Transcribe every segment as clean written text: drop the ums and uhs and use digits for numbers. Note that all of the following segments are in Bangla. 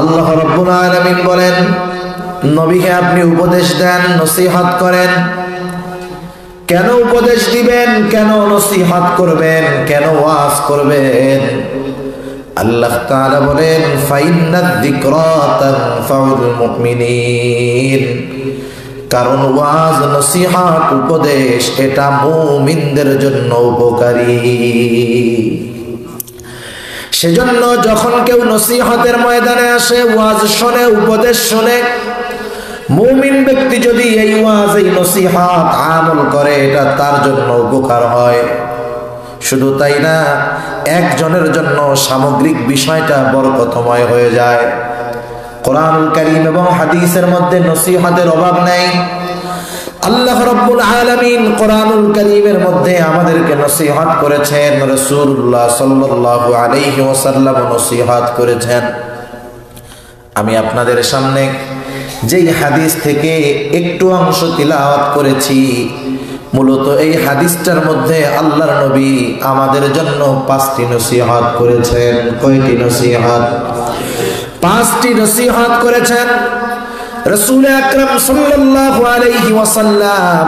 আল্লাহ রাব্বুল আলামিন বলেন, নবীকে আপনি উপদেশ দেন, নসিহত করেন। কেন উপদেশ দিবেন, কেন নসিহত করবেন, কেন ওয়াজ করবেন? আল্লাহ তাআলা বলেন, ফাইন্নাদ যিকরা তানফাউল মুমিনিন। কারণ ওয়াজ, নসিহত, উপদেশ এটা মুমিনদের জন্য উপকারী। সেজন্য যখন কেউ নসিহতের ময়দানে আসে, ওয়াজ শোনে, উপদেশ শোনে, মুমিন ব্যক্তি যদি এই ওয়াজ, এই নসিহত আমল করে, এটা তার জন্য উপকার হয়। শুধু তাই না, একজনের জন্য সামগ্রিক বিষয়টা বরকতময় হয়ে যায়। কোরআনুল কারীম এবং হাদিসের মধ্যে নসিহতের অভাব নেই। আল্লাহ রাব্বুল আলামিন কোরআনুল কারীমের মধ্যে আমাদেরকে নসিহত করেছেন, রাসূলুল্লাহ সাল্লাল্লাহু আলাইহি ওয়াসাল্লাম নসিহত করেছেন। আমি আপনাদের সামনে যেই হাদিস থেকে একটু অংশ তিলাওয়াত করেছি, মূলত এই হাদিসটার মধ্যে আল্লাহর নবী আমাদের জন্য 5টি নসিহত করেছেন। কয়টি নসিহত? 5টি নসিহত করেছেন। রাসূল আকরাম সাল্লাল্লাহু আলাইহি ওয়াসাল্লাম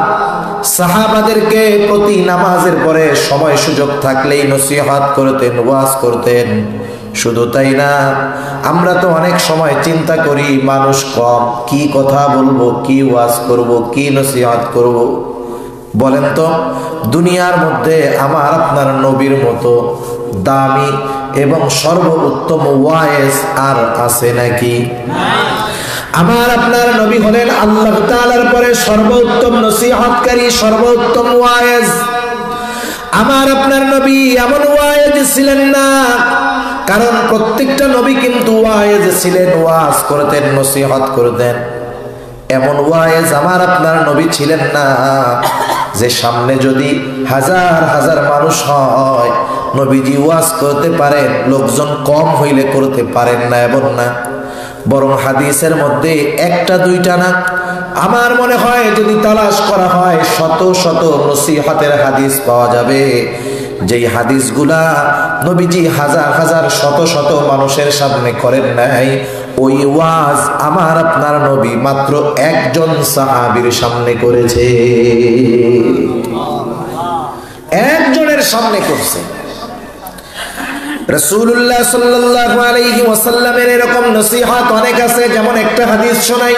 সাহাবাদেরকে প্রতি নামাজের পরে সময় সুযোগ থাকলেই নসিহত করতেন, ওয়াজ করতেন। শুধু তাই না, আমরা তো অনেক সময় চিন্তা করি মানুষ কম, কি কথা বলবো, কি ওয়াজ করব, কি নসিহত করব। বলেন তো, দুনিয়ার মধ্যে আমার আপনার নবীর মতো দামি এবং সর্বোত্তম ওয়াইজ আর আছে নাকি? আমার আপনার নবী হলেন আল্লাহ তাআলার পরে সর্বোত্তম নসিহতকারী, সর্বোত্তম ওয়াইজ। আমার আপনার নবী এমন ওয়াইজ ছিলেন না, কারণ প্রত্যেকটা নবী কিন্তু ওয়াইজ ছিলেন, ওয়াজ করতেন, নসিহত করতেন। এমন ওয়াইজ আমার আপনার নবী ছিলেন না যে সামনে যদি হাজার হাজার মানুষ হয়, নবীজি ওয়াজ করতে পারেন, লোকজন কম হইলে করতে পারেন না, এমন না। বরং হাদিসের মধ্যে একটা দুইটা না, আমার মনে হয় যদি তালাশ করা হয় শত শত নসিহতের হাদিস পাওয়া যাবে, যেই হাদিসগুলা নবীজি হাজার হাজার শত শত মানুষের সামনে করেন নাই। ওই ওয়াজ আমার আপনার নবী মাত্র একজন সাহাবীর সামনে করেছে, একজনের সামনে করছে। রাসূলুল্লাহ সাল্লাল্লাহু আলাইহি ওয়াসাল্লামের এরকম নসিহত অনেক আছে। যেমন একটা হাদিস শোনাই,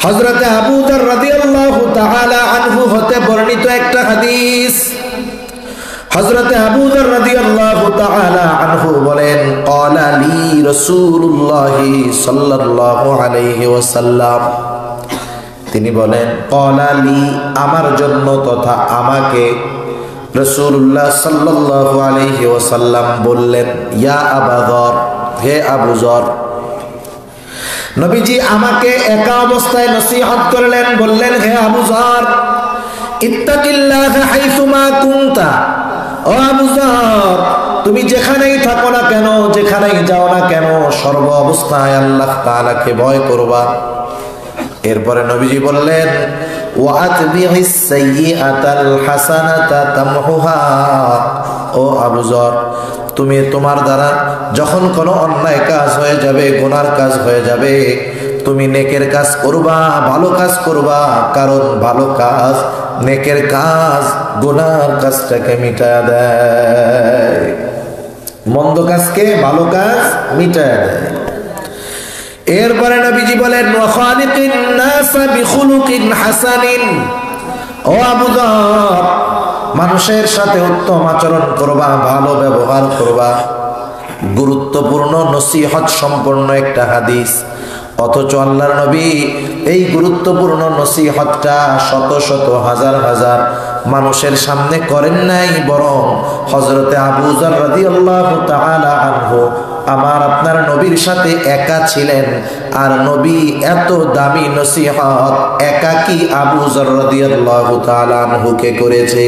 হযরত আবু যর রাদিয়াল্লাহু তাআলা আনহু হতে বর্ণিত একটা হাদিস। হযরত আবু যর রাদিয়াল্লাহু তাআলা আনহু বলেন, ক্বালা লি রাসূলুল্লাহ সাল্লাল্লাহু আলাইহি ওয়াসাল্লাম, তিনি বলেন, ক্বালা লি আমার জন্য তথা আমাকে রাসূলুল্লাহ সাল্লাল্লাহু আলাইহি ওয়াসাল্লাম বললেন, ইয়া আবু যর, হে আবু যর। নবীজি আমাকে একা অবস্থায় নসিহত করলেন, বললেন, হে আবু যর, ইত্তাকিল্লাহ হাইসুমা কুনতা। ও আবু যর, তুমি যেখানেই থাকো না কেন, যেখানেই যাও না কেন, সর্ব অবস্থায় আল্লাহ তাআলাকে ভয় করবা। এরপরে নবীজি বললেন, ওয়াতবিহিস সাইয়্যাতাল হাসানাতা তামহুহা। ও আবু যর, তুমি তোমার দ্বারা যখন কোনো অন্যায় কাজ হয়ে যাবে, গুনার কাজ হয়ে যাবে, তুমি নেকের কাজ করবা, ভালো কাজ করবা। কারণ ভালো কাজ, নেকের কাজ গুনার কাজটাকে মিটায় দেয়, মন্দ কাজকে ভালো কাজ মিটায় দেয়। এরপরে নবীজি বলেন, ওয়াখালিকিন নাসা বিখুলুকিন হাসানিন। ও আবু যর, মানুষের সাথে উত্তম আচরণ করবা, ভালো ব্যবহার করবা। গুরুত্বপূর্ণ নসিহত সম্পন্ন একটা হাদিস, অথচ আল্লাহর নবী এই গুরুত্বপূর্ণ নসিহতটা শত শত হাজার হাজার মানুষের সামনে করেন নাই, বরং হযরতে আবু যর রাদিয়াল্লাহু তাআলা আনহু আমার আপনার নবীর সাথে একা ছিলেন। আর নবী এত দামি নসিহত একাকী আবু যর রাদিয়াল্লাহু তাআলা আনহুকে করেছে।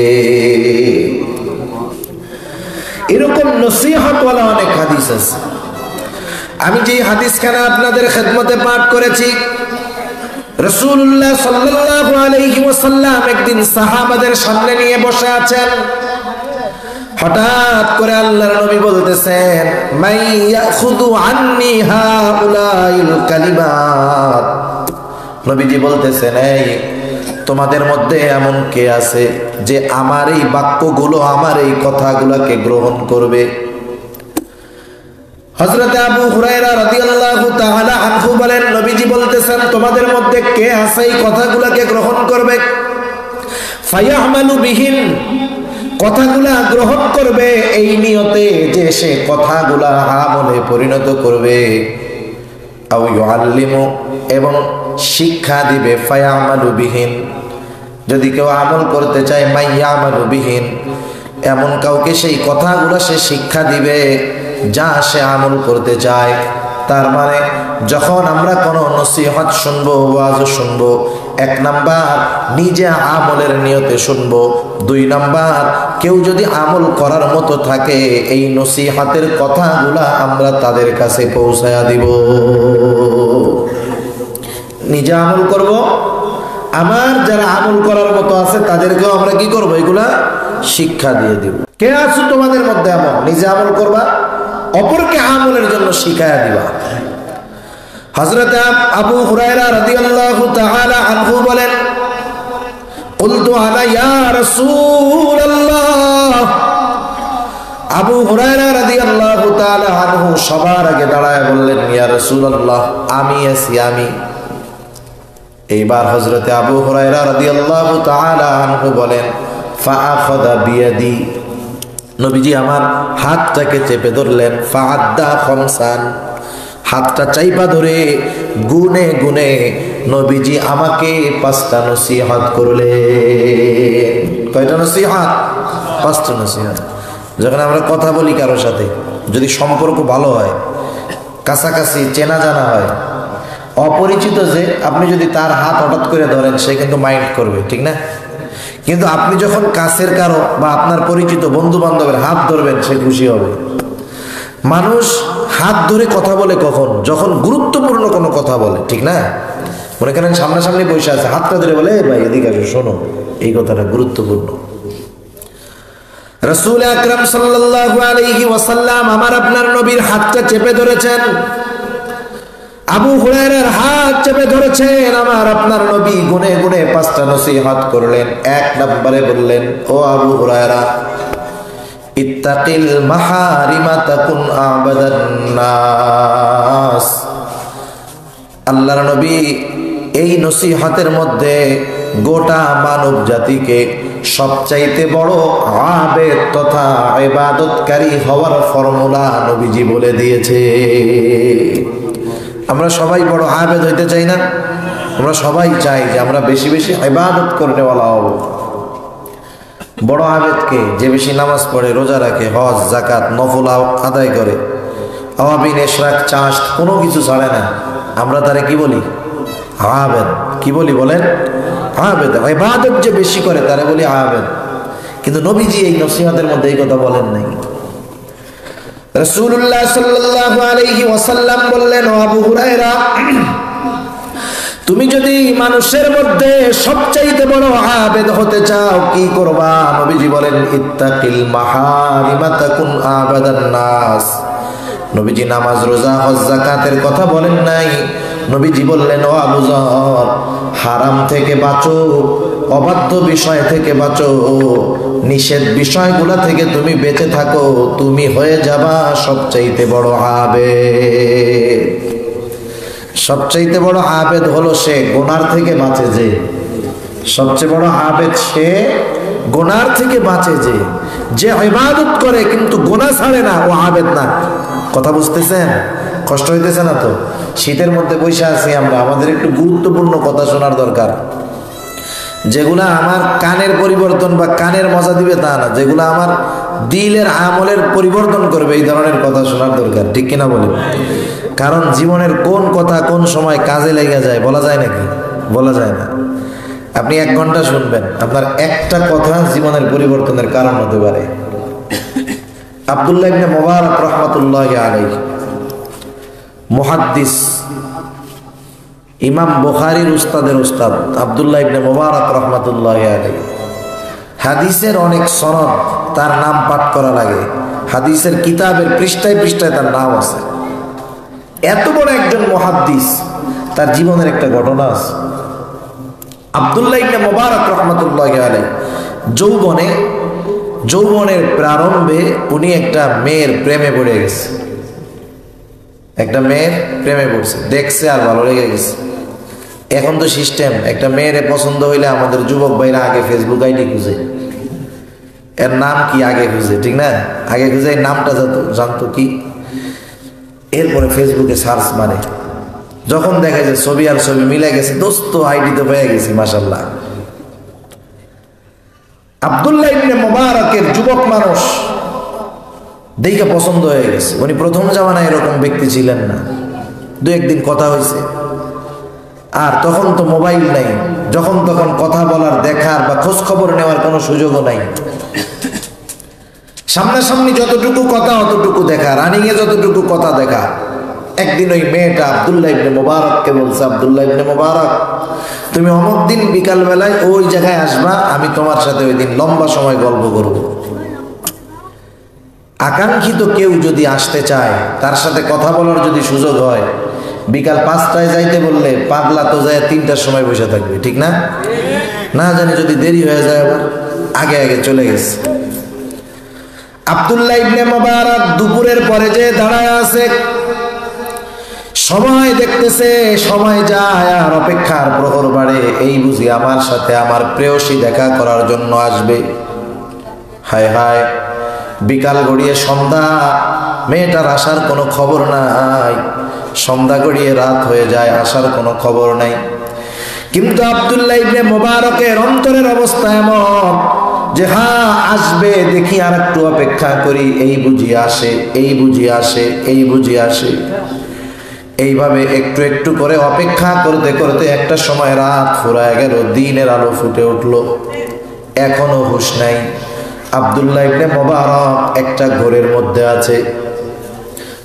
এরকম নসিহতওয়ালা অনেক হাদিস আছে। আমি যে হাদিসখানা আপনাদের খেদমতে পাঠ করেছি, রাসূলুল্লাহ সাল্লাল্লাহু আলাইহি ওয়াসাল্লাম একদিন সাহাবাদের সামনে নিয়ে বসে আছেন। হঠাৎ করে আল্লাহর নবী বলতেছেন, মাইয়াখুদু আন্নি হাউলাইল কালিমাত। নবীজি বলতেছেন, এই তোমাদের মধ্যে এমন কে আছে যে আমার এই বাক্যগুলো, আমার এই কথাগুলোকে গ্রহণ করবে? হযরত আবু হুরায়রা রাদিয়াল্লাহু তাআলা আনহু বলেন, নবীজি বলতেছেন, তোমাদের মধ্যে কে আছে এই কথাগুলোকে গ্রহণ করবে? ফায়ামালু বিহিন, কথাগুলা গ্রহণ করবে এই নিয়তে যে সে কথাগুলা আমলে পরিণত করবে। আও ইউআল্লিমু, এবং শিক্ষা দিবে। ফায়ামালু বিহিন, যদি কেউ আমল করতে চায়, মাইয়ামালু বিহিন, এমন কাউকে সেই কথাগুলো সে শিক্ষা দিবে যা সে আমল করতে চায়। তার মানে যখন আমরা কোনো নসিহত শুনবো, ওয়াজ শুনবো, 1 নাম্বার নিজে আমলের নিয়তে শুনবো, 2 নাম্বার কেউ যদি আমল করার মতো থাকে এই নসিহতের কথাগুলা আমরা তাদের কাছে পৌঁছায়া দিব। নিজে আমল করব, আমার যারা আমল করার মতো আছে তাদেরকেও আমরা কি করব, এগুলা শিক্ষা দিয়ে দিব। কে আছো তোমাদের মধ্যে এমন নিজে আমল করবা, অপরকে আমলের জন্য শিখায়া দিবা? হযরত আবু হুরায়রা রাদিয়াল্লাহু তাআলা আনহু বলেন, কুলতু আনা ইয়া রাসূলুল্লাহ। আবু হুরায়রা রাদিয়াল্লাহু তাআলা আনহু সবার আগে দাঁড়ায় বললেন, ইয়া রাসূলুল্লাহ, আমি আছি, আমি। এইবার হযরত আবু হুরায়রা রাদিয়াল্লাহু তাআলা আনহু বলেন, ফাআখাযা বিয়াদি, নবীজি আমার হাতটাকে চেপে ধরলেন। ফাআদ্দা খামসান, হাতটা চাইপা ধরে গুনে গুনে নবীজি আমাকে 5টা নসিহত করলেন। কয়টা নসিহত? 5টা নসিহত। যখন আমরা কথা বলি কারোর সাথে, যদি সম্পর্ক ভালো হয়, কাছাকাছি চেনা জানা হয়, অপরিচিত যে আপনি যদি তার হাত হঠাৎ করে ধরেন সে কিন্তু মাইন্ড করবে, ঠিক না? কিন্তু আপনি যখন কাছের কারো বা আপনার পরিচিত বন্ধু বান্ধবের হাত ধরবেন সে খুশি হবে। মানুষ হাত ধরে কথা বলে কখন? যখন গুরুত্বপূর্ণ কোনো কথা বলে, ঠিক না? মনে করেন সামনাসামনি বসে আছে, হাতটা ধরে বলে, ভাই এদিকে আসো, শোনো, এই কথাটা গুরুত্বপূর্ণ। রাসূল আকরাম সাল্লাল্লাহু আলাইহি ওয়াসাল্লাম আমার আপনার নবীর হাতটা চেপে ধরেছেন। আবু হুরায়রার হাত চেপে ধরেছেন আমার আপনার নবী, গুনে গুনে 5টা নসিহত করলেন। 1 নম্বরে বললেন, ও আবু হুরায়রা, ইত্তাকিল মাহারিমা তাকুন আবাদান নাস। আল্লাহর নবী এই নসিহতের মধ্যে গোটা মানব জাতিকে সবচাইতে বড় আবেদ তথা ইবাদতকারী হওয়ার ফর্মুলা নবীজি বলে দিয়েছে। আমরা সবাই বড় আবেদ হইতে চাই না? আমরা সবাই চাই যে আমরা বেশি বেশি ইবাদত করনেওয়ালা হব। বড় আবেদকে যে বেশি নামাজ পড়ে, রোজা রাখে, হজ যাকাত নফল আদায় করে, আওয়াবিন ইশরাক চাষ কোনো কিছু ছাড়ে না, আমরা তারে কি বলি? আবেদ। কি বলি বলেন? আবেদ। ইবাদত যে বেশি করে তারে বলি আবেদ। কিন্তু নবীজি এই নসিহতের মধ্যে এই কথা বলেন নাই। রাসূলুল্লাহ সাল্লাল্লাহু আলাইহি ওয়াসাল্লাম বললেন, ও আবু হুরায়রা, তুমি যদি মানুষের মধ্যে সবচাইতে বড় আবেদ হতে চাও কি করবা? নবীজি বলেন, ইত্তাকিল মাহারিমা তাকুন আবাদান নাস। নবীজি নামাজ, রোজা, হজ, যাকাতের কথা বলেন নাই। নবীজি বললেন, ও আবু যর, হারাম থেকে বাঁচো, অবাধ্য বিষয় থেকে বাঁচো, নিষেধ বিষয়গুলা থেকে তুমি বেঁচে থাকো, তুমি হয়ে যাবা সবচাইতে বড় আবেদ। সবচাইতে বড় আবেদ হলো সে গুনার থেকে বাঁচে যে। সবচেয়ে বড় আবেদ সে গুনার থেকে বাঁচে যে ইবাদত করে কিন্তু গুনাহ ছাড়ে না, ও আবেদ না। কথা বুঝতেছেন? কষ্ট হইতেছে না তো? শীতের মধ্যে বসে আছি আমরা, আমাদের একটু গুরুত্বপূর্ণ কথা শোনার দরকার। যেগুলা আমার কানের পরিবর্তন বা কানের মজা দিবে তা না, যেগুলা আমার দিলের আমলের পরিবর্তন করবে, এই ধরনের কথা শোনার দরকার, ঠিক কিনা বলেন? কারণ জীবনের কোন কথা কোন সময় কাজে লেগে যায় বলা যায় নাকি? বলা যায় না। আপনি 1 ঘন্টা শুনবেন, আপনার একটা কথা জীবনের পরিবর্তনের কারণ হতে পারে। আব্দুল্লাহ ইবনে মুবারক রাহমাতুল্লাহি আলাইহি, মুহাদ্দিস, ইমাম বুখারীর উস্তাদের উস্তাদ আব্দুল্লাহ ইবনে মুবারক রাহমাতুল্লাহি আলাইহি, হাদিসের অনেক সনদ তার নাম পাঠ করা লাগে, হাদিসের কিতাবের পৃষ্ঠায় পৃষ্ঠায় তার নাম আছে। এত বড় একজন মুহাদ্দিস, তার জীবনের একটা ঘটনা আছে। আব্দুল্লাহ ইবনে মুবারক রাহমাতুল্লাহি আলাইহি যৌবনের প্রারম্ভে উনি একটা মেয়ের প্রেমে পড়ে গেছে। একটা মেয়ের প্রেমে পড়ছে, দেখছে আর ভালো লেগে গেছে। এখন তো সিস্টেম, একটা মেয়ের পছন্দ হইলে আমাদের যুবক ভাইরা আগে ফেসবুক আইডি খুঁজে, এর নাম কি আগে খুঁজে, ঠিক না? আগে খুঁজে নামটা জানতো কি, এরপরে ফেসবুকে সার্চ মারে। যখন দেখা যায় ছবি আর ছবি মিলে গেছে, দোস্ত আইডি তো পেয়ে গেছি মাশাআল্লাহ। আব্দুল্লাহ ইবনে মুবারকের যুবক মানুষ দেখে পছন্দ হয়ে গেছে। উনি প্রথম জামানায় এরকম ব্যক্তি ছিলেন না, দু একদিন কথা হয়েছে। আর তখন তো মোবাইল নাই, যখন তখন কথা বলার, দেখার বা খোঁজ খবর নেওয়ার কোনো সুযোগও নাই। সামনাসামনি যতটুকু কথা অতটুকু দেখা, রানিংয়ে যতটুকু কথা দেখা। একদিন ওই মেয়েটা আব্দুল্লাহ ইবনে মুবারককে বলছে, আব্দুল্লাহ ইবনে মুবারক, তুমি অমুক দিন বিকাল বেলায় ওই জায়গায় আসবা, আমি তোমার সাথে ওই দিন লম্বা সময় গল্প করব। আকাঙ্ক্ষিত কেউ যদি আসতে চায়, তার সাথে কথা বলার যদি সুযোগ হয়, বিকাল 5টায় যাইতে বললে পাগলা তো যায় 3টার সময় বসে থাকবে, ঠিক না? না জানি যদি দেরি হয়ে যায় আবার আগে আগে চলে গেছে। আব্দুল্লাহ ইবনে মুবারক দুপুরের পরে যে দাঁড়ায় আছে, সময় দেখতেছে, সময় যায় আর অপেক্ষার প্রহর বাড়ে। এই বুঝি আমার সাথে আমার প্রেয়সী দেখা করার জন্য আসবে। হায় হায়, বিকাল গড়িয়ে সন্ধ্যা, মেয়েটার আসার কোনো খবর নাই। সন্ধ্যা গড়িয়ে রাত হয়ে যায়, আসার কোনো খবর নাই। কিন্তু আব্দুল্লাহ ইবনে মুবারকের অন্তরের অবস্থা এমন যে হ্যাঁ আসবে, দেখি আর একটু অপেক্ষা করি, এই বুঝি আসে, এই বুঝি আসে, এই বুঝি আসে। এইভাবে একটু একটু করে অপেক্ষা করতে করতে একটা সময় রাত ফুরায় গেল, দিনের আলো ফুটে উঠল। এখনো হুঁশ নাই। আব্দুল্লাহ ইবনে মুবারক একটা ঘরের মধ্যে আছে।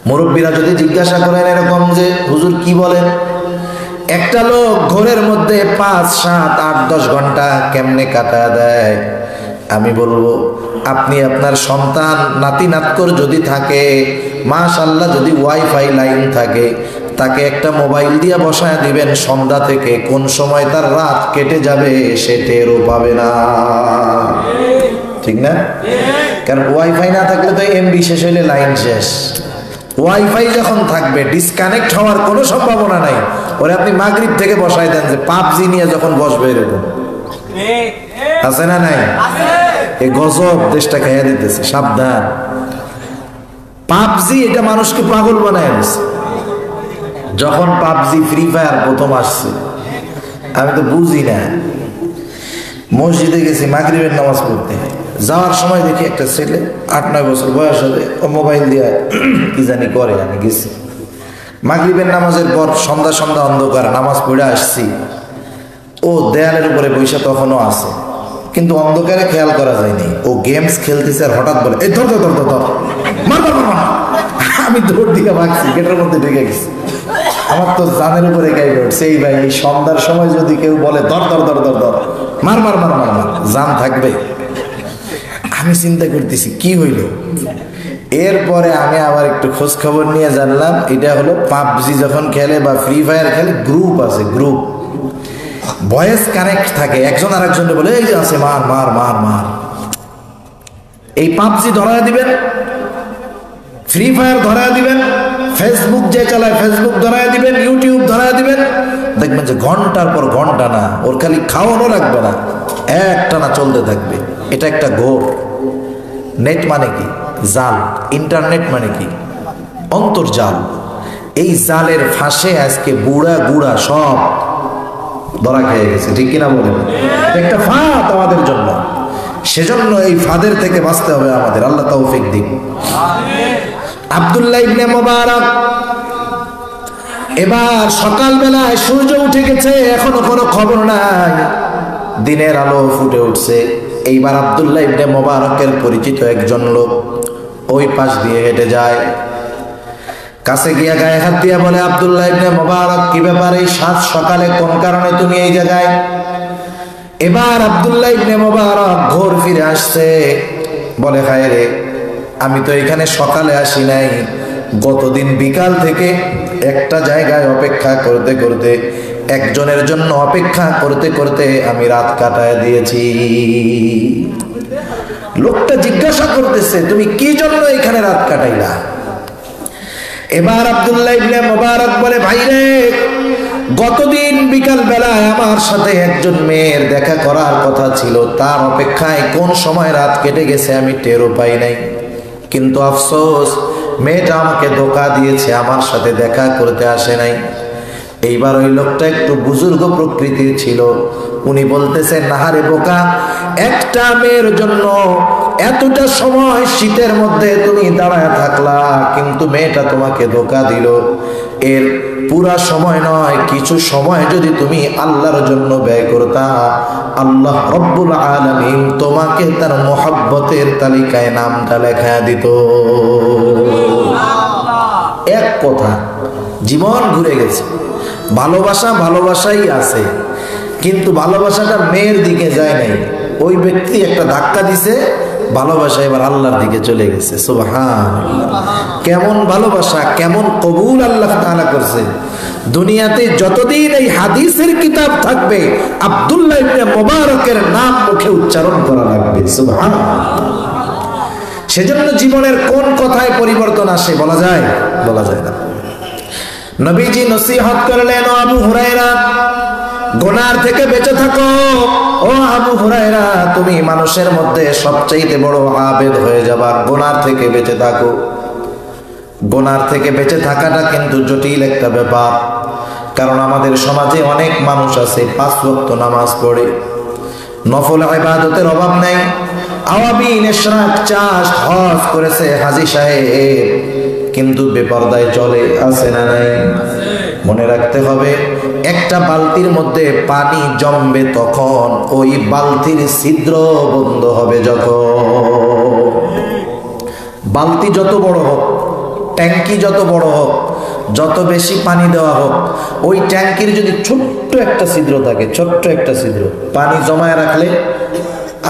মুরব্বীরা যদি জিজ্ঞাসা করেন এরকম যে হুজুর কি বলেন, একটা লোক ঘরের মধ্যে 5, 7, 8, 10 ঘন্টা কেমনে কাটা দেয়, আমি বলবো আপনি আপনার সন্তান নাতি নাতকর যদি থাকে, মাশাআল্লাহ যদি ওয়াইফাই লাইন থাকে, তাকে একটা মোবাইল দিয়ে বসায় দিবেন, সন্ধ্যা থেকে কোন সময় তার রাত কেটে যাবে সে টেরও পাবে না, ঠিক না? কারণ ওয়াইফাই না থাকলে তো এমবি শেষ হইলে লাইন শেষ। ওয়াইফাই যখন থাকবে ডিসকানেক্ট হওয়ার কোনো সম্ভাবনা নাই। ওরে আপনি মাগরিব থেকে বসায় দেন যে পাবজি নিয়ে যখন বসবে, এরকম আছে না নাই? এই গজব দেশটা খাইয়া দিতেছে, সাবধান। পাবজি এটা মানুষকে পাগল বানায় দিচ্ছে। যখন পাবজি ফ্রি ফায়ার প্রথম আসছে, আমি তো বুঝি না, মসজিদে গেছি মাগরিবের নামাজ পড়তে, যাওয়ার সময় দেখি একটা ছেলে 8-9 বছর বয়স হবে, ও মোবাইল দিয়ে কি জানি করে। আমি গেছি মাগরিবের নামাজের পর, সন্ধ্যা অন্ধকার, নামাজ পড়ে আসছি, ও দেয়ালের উপরে বৈশা তখনও আছে, কিন্তু অন্ধকারে খেয়াল করা যায়নি। ও গেমস খেলতেছে আর হঠাৎ বলে এই ধর ধর ধর ধর মার মার মার। আমি দৌড় দিকে ভাগছি, গেটের মধ্যে ঢুকে গেছি। আমার তো জানের উপরে গাইবে উঠছে। এই ভাই, এই সন্ধ্যার সময় যদি কেউ বলে ধর ধর ধর ধর ধর মার মার মার মার মার, জান থাকবে? আমি চিন্তা করতেছি কি হইল। এরপরে আমি আবার একটু খোঁজ খবর নিয়ে জানলাম এটা হলো পাবজি যখন খেলে বা ফ্রি ফায়ার খেলে, গ্রুপ আছে, গ্রুপ ভয়েস কানেক্ট থাকে, একজন আর একজনকে বলে এই যে আছে মার মার মার মার। এই পাবজি ধরা দিবেন, ফ্রি ফায়ার ধরা দিবেন, ফেসবুক যে চালায় ফেসবুক ধরা দিবেন, ইউটিউব ধরা দিবেন, দেখবেন যে ঘন্টার পর ঘন্টা না, ওর খালি খাওয়ানো লাগবে না, একটানা চলতে থাকবে। এটা একটা ঘোর। নেট মানে কি? জাল। ইন্টারনেট মানে কি? অন্তর্জাল। এই জালের ফাঁসে আজকে বুড়া গুড়া সব ধরা খেয়ে গেছে, ঠিক কিনা বলেন? একটা ফাঁদ আমাদের জন্য, সেজন্য এই ফাঁদের থেকে বাঁচতে হবে আমাদের। আল্লাহ তৌফিক দিন। আব্দুল্লাহ ইবনে মুবারক, এবার সকালবেলায় সূর্য উঠে গেছে, এখনো কোনো খবর নাই, দিনের আলো ফুটে উঠছে। এইবার আব্দুল্লাহ ইবনে মুবারকের পরিচিত একজন লোক ওই পাশ দিয়ে হেঁটে যায়, কাছে গিয়া গায়ে হাত দিয়া বলে আব্দুল্লাহ ইবনে মুবারক, কি ব্যাপার এই সাত সকালে, কোন কারণে তুমি এই জায়গায়? এবার আব্দুল্লাহ ইবনে মুবারক ঘর ফিরে আসছে, বলে হায় রে, আমি তো এখানে সকালে আসি নাই, গতদিন বিকাল থেকে একটা জায়গায় অপেক্ষা করতে করতে, একজনের জন্য অপেক্ষা করতে করতে আমি রাত কাটায় দিয়েছি। লোকটা জিজ্ঞাসা করতেছে, তুমি কি জন্য এখানে রাত কাটাইলা? এবার আব্দুল্লাহ ইবনে মুবারক বলে, ভাই রে, গতদিন বিকাল বেলায় আমার সাথে একজন মেয়ের দেখা করার কথা ছিল, তার অপেক্ষায় কোন সময় রাত কেটে গেছে আমি টেরও পাই নাই। কিন্তু আফসোস, মেয়েটা আমাকে ধোঁকা দিয়েছে, আমার সাথে দেখা করতে আসে নাই। এইবার ওই লোকটা একটু বুজুর্গ প্রকৃতির ছিল, উনি বলতেছেন, নাহারে বোকা, একটা মেয়ের জন্য এতটা সময় শীতের মধ্যে তুমি দাঁড়ায় থাকলা, কিন্তু মেয়েটা তোমাকে ধোঁকা দিল। এর পুরা সময় নয়, কিছু সময় যদি তুমি আল্লাহর জন্য ব্যয় করতা, আল্লাহ রব্বুল আলামিন তোমাকে তার মোহাব্বতের তালিকায় নামটা লেখা দিত। এক কথা, জীবন ঘুরে গেছে। ভালোবাসা ভালোবাসাই আছে, কিন্তু ভালোবাসাটা মেয়ের দিকে যায় নাই। ওই ব্যক্তি একটা ধাক্কা দিছে, ভালোবাসা এবার আল্লাহর দিকে চলে গেছে। সুবহানাল্লাহ, কেমন ভালোবাসা, কেমন কবুল আল্লাহ তাআলা করছে। দুনিয়াতে যতদিন এই হাদিসের কিতাব থাকবে, আব্দুল্লাহ ইবনে মুবারকের নাম মুখে উচ্চারণ করা লাগবে। সুবহানাল্লাহ। সেজন্য জীবনের কোন কথায় পরিবর্তন আসে বলা যায়? বলা যায় না। নবীজি নসিহত করলেন, ও আবু হুরায়রা, গুনার থেকে বেঁচে থাকো। ও আবু হুরায়রা, তুমি মানুষের মধ্যে সবচেয়ে বড় আবেদ হয়ে যাবা, গুনার থেকে বেঁচে থাকো। গুনার থেকে বেঁচে থাকাটা কিন্তু জটিল একটা ব্যাপার, কারণ আমাদের সমাজে অনেক মানুষ আছে 5 ওয়াক্ত নামাজ পড়ে, নফল ইবাদতের অভাব নাই, আওয়াবিন ইশরাক চাষ হজ করেছে হাজী সাহেব, কিন্তু বেপরদায় চলে, আছে না নাই? মনে রাখতে হবে, একটা বালতির মধ্যে পানি জমবে তখন, ওই বালতির ছিদ্র বন্ধ হবে যখন। বালতি যত বড় হোক, ট্যাঙ্কি যত বড় হোক, যত বেশি পানি দেওয়া হোক, ওই ট্যাঙ্কির যদি ছোট্ট একটা ছিদ্র থাকে, ছোট্ট একটা ছিদ্র, পানি জমায় রাখলে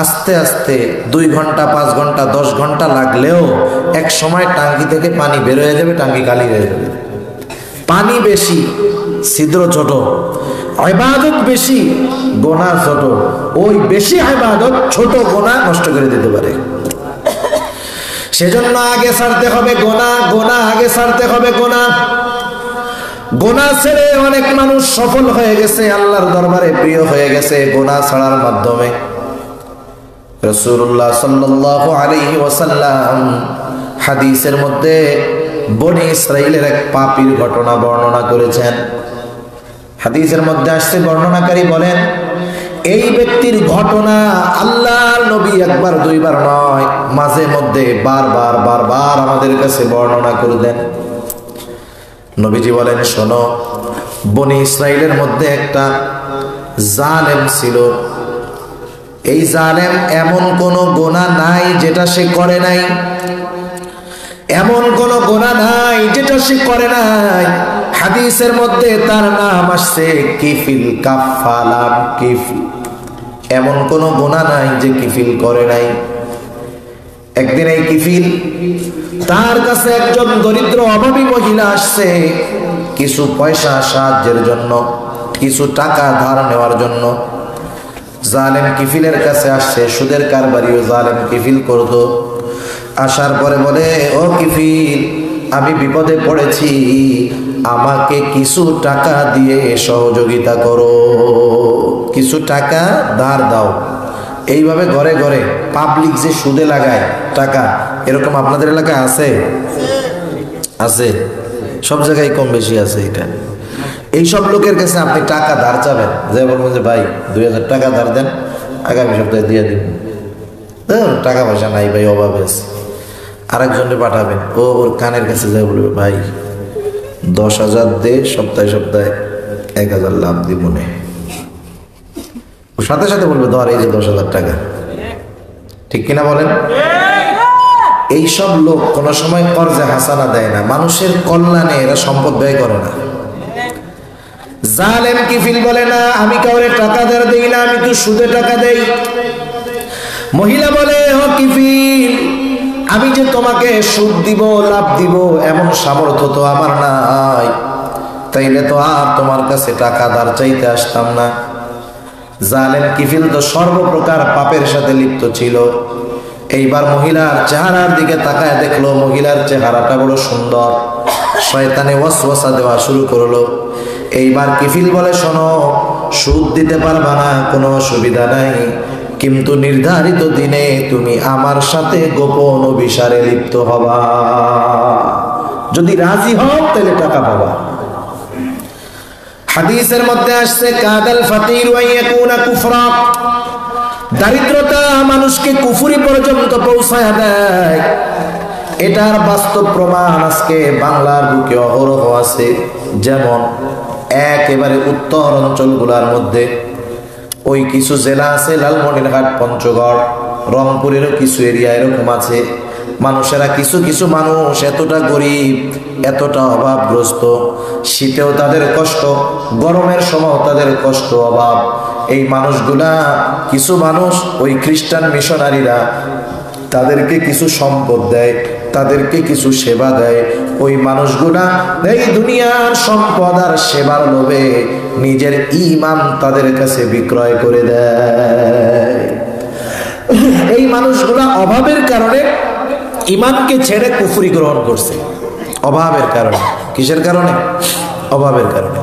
আস্তে আস্তে 2 ঘন্টা 5 ঘন্টা 10 ঘন্টা লাগলেও এক সময় টাঙ্কি থেকে পানি বের হয়ে যাবে, টাঙ্কি খালি হয়ে যাবে। পানি বেশি, ছিদ্র ছোট, ইবাদত বেশি, গুনাহ ছোট। ওই বেশি ইবাদত ছোট গুনাহ নষ্ট করে দিতে পারে। সেজন্য আগে ছাড়তে হবে গুনাহ, গুনাহ আগে ছাড়তে হবে গুনাহ। গুনাহ ছেড়ে অনেক মানুষ সফল হয়ে গেছে, আল্লাহর দরবারে প্রিয় হয়ে গেছে গুনাহ ছাড়ার মাধ্যমে। রাসূলুল্লাহ সাল্লাল্লাহু আলাইহি ওয়াসাল্লাম হাদিসের মধ্যে বনি ইসরাইলের এক পাপীর ঘটনা বর্ণনা করেছেন। হাদিসের মধ্যে আসছে, বর্ণনাকারী বলেন, এই ব্যক্তির ঘটনা আল্লাহর নবী একবার দুইবার নয়, মাঝে মধ্যে বারবার বারবার আমাদের কাছে বর্ণনা করে দেন। নবীজি বলেন, শোনো, বনি ইসরাইলের মধ্যে একটা জালেম ছিল। এই জালেম এমন কোন গুনাহ নাই যেটা সে করে নাই, এমন কোন গুনাহ নাই যেটা সে করে নাই। হাদিসের মধ্যে তার নাম আসছে কিফিল, কাফালা, কিফিল। এমন কোন গুনাহ নাই যে কিফিল করে নাই। একদিন এই কিফিল, তার কাছে একজন দরিদ্র অভাবী মহিলা আসছে কিছু পয়সা সাহায্যের জন্য, কিছু টাকা ধার নেওয়ার জন্য। জালেম কিফিলের কাছে আসছে, সুদের কারবারিও জালেম কিফিল করতো। আসার পরে বলে, ও কিফিল, আমি বিপদে পড়েছি, আমাকে কিছু টাকা দিয়ে সহযোগিতা করো, কিছু টাকা ধার দাও। এইভাবে ঘরে ঘরে পাবলিক যে সুদে লাগায় টাকা, এরকম আপনাদের এলাকায় আছে? আছে, সব জায়গায় কম বেশি আছে। এটা এইসব লোকের কাছে আপনি টাকা ধার চাবেন, যে বলবেন যে ভাই 2000 টাকা ধার দেন, আগামী সপ্তাহে দিয়ে দিব। টাকা পয়সা নাই ভাই, অভাবে আছে। আরেকজনকে পাঠাবেন, ও ওর কানের কাছে যায় বলবে, ভাই 10,000 দে, সপ্তাহে সপ্তাহে 1,000 লাভ দিব নে। ও সাথে সাথে বলবে, ধর এই যে 10,000 টাকা। ঠিক কিনা বলেন? এইসব লোক কোনো সময় কর্জে হাসানা দেয় না, মানুষের কল্যাণে এরা সম্পদ ব্যয় করে না। জালেম কিফিল বলে না, আমি কাউরে টাকা ধার দেই না, আমি তো সুদে টাকা দেই। মহিলা বলে, ও কিফিল, আমি যে তোমাকে সুদ দিব, লাভ দিব এমন সামর্থ্য তো আমার নাই, তাইলে তো আর তোমার কাছে টাকা ধার চাইতে আসতাম না। জালেম কিফিল তো সর্বপ্রকার পাপের সাথে লিপ্ত ছিল। এইবার মহিলার চেহারার দিকে তাকায় দেখলো মহিলার চেহারাটা বড় সুন্দর, শয়তানে ওয়াসওয়াসা দেওয়া শুরু করলো। এইবার কিফিল বলে, শোনো, সুদ দিতে পারবা না, কোনো অসুবিধা নাই, কিন্তু নির্ধারিত দিনে তুমি আমার সাথে গোপন অভিসারে লিপ্ত হবা, যদি রাজি হও তাহলে টাকা পাবা। হাদিসের মধ্যে আসছে, কাদাল ফাকির ওয়া ইয়াকুনা কুফরা, দারিদ্রতা মানুষকে কুফরি পর্যন্ত পৌঁছায় দেয়। এটার বাস্তব প্রমাণ আজকে বাংলার বুকে অহরহ আছে। যেমন একেবারে উত্তর অঞ্চলগুলোর মধ্যে ওই কিছু জেলা আছে, লালমনিরহাট, পঞ্চগড়, রংপুরেরও কিছু এরিয়া এরকম আছে। মানুষেরা কিছু কিছু মানুষ এতটা গরিব, এতটা অভাবগ্রস্ত, শীতেও তাদের কষ্ট, গরমের সময় তাদের কষ্ট, অভাব। এই মানুষগুলা, কিছু মানুষ, ওই খ্রিস্টান মিশনারিরা তাদেরকে কিছু সম্পদ দেয়, তাদেরকে কিছু সেবা দেয়। ওই মানুষগুলা এই দুনিয়ার সম্পদ আর সেবার লোভে নিজের ঈমান তাদের কাছে বিক্রয় করে দেয়। এই মানুষগুলা অভাবের কারণে ঈমানকে ছেড়ে কুফরি গ্রহণ করছে, অভাবের কারণে। কিসের কারণে? অভাবের কারণে।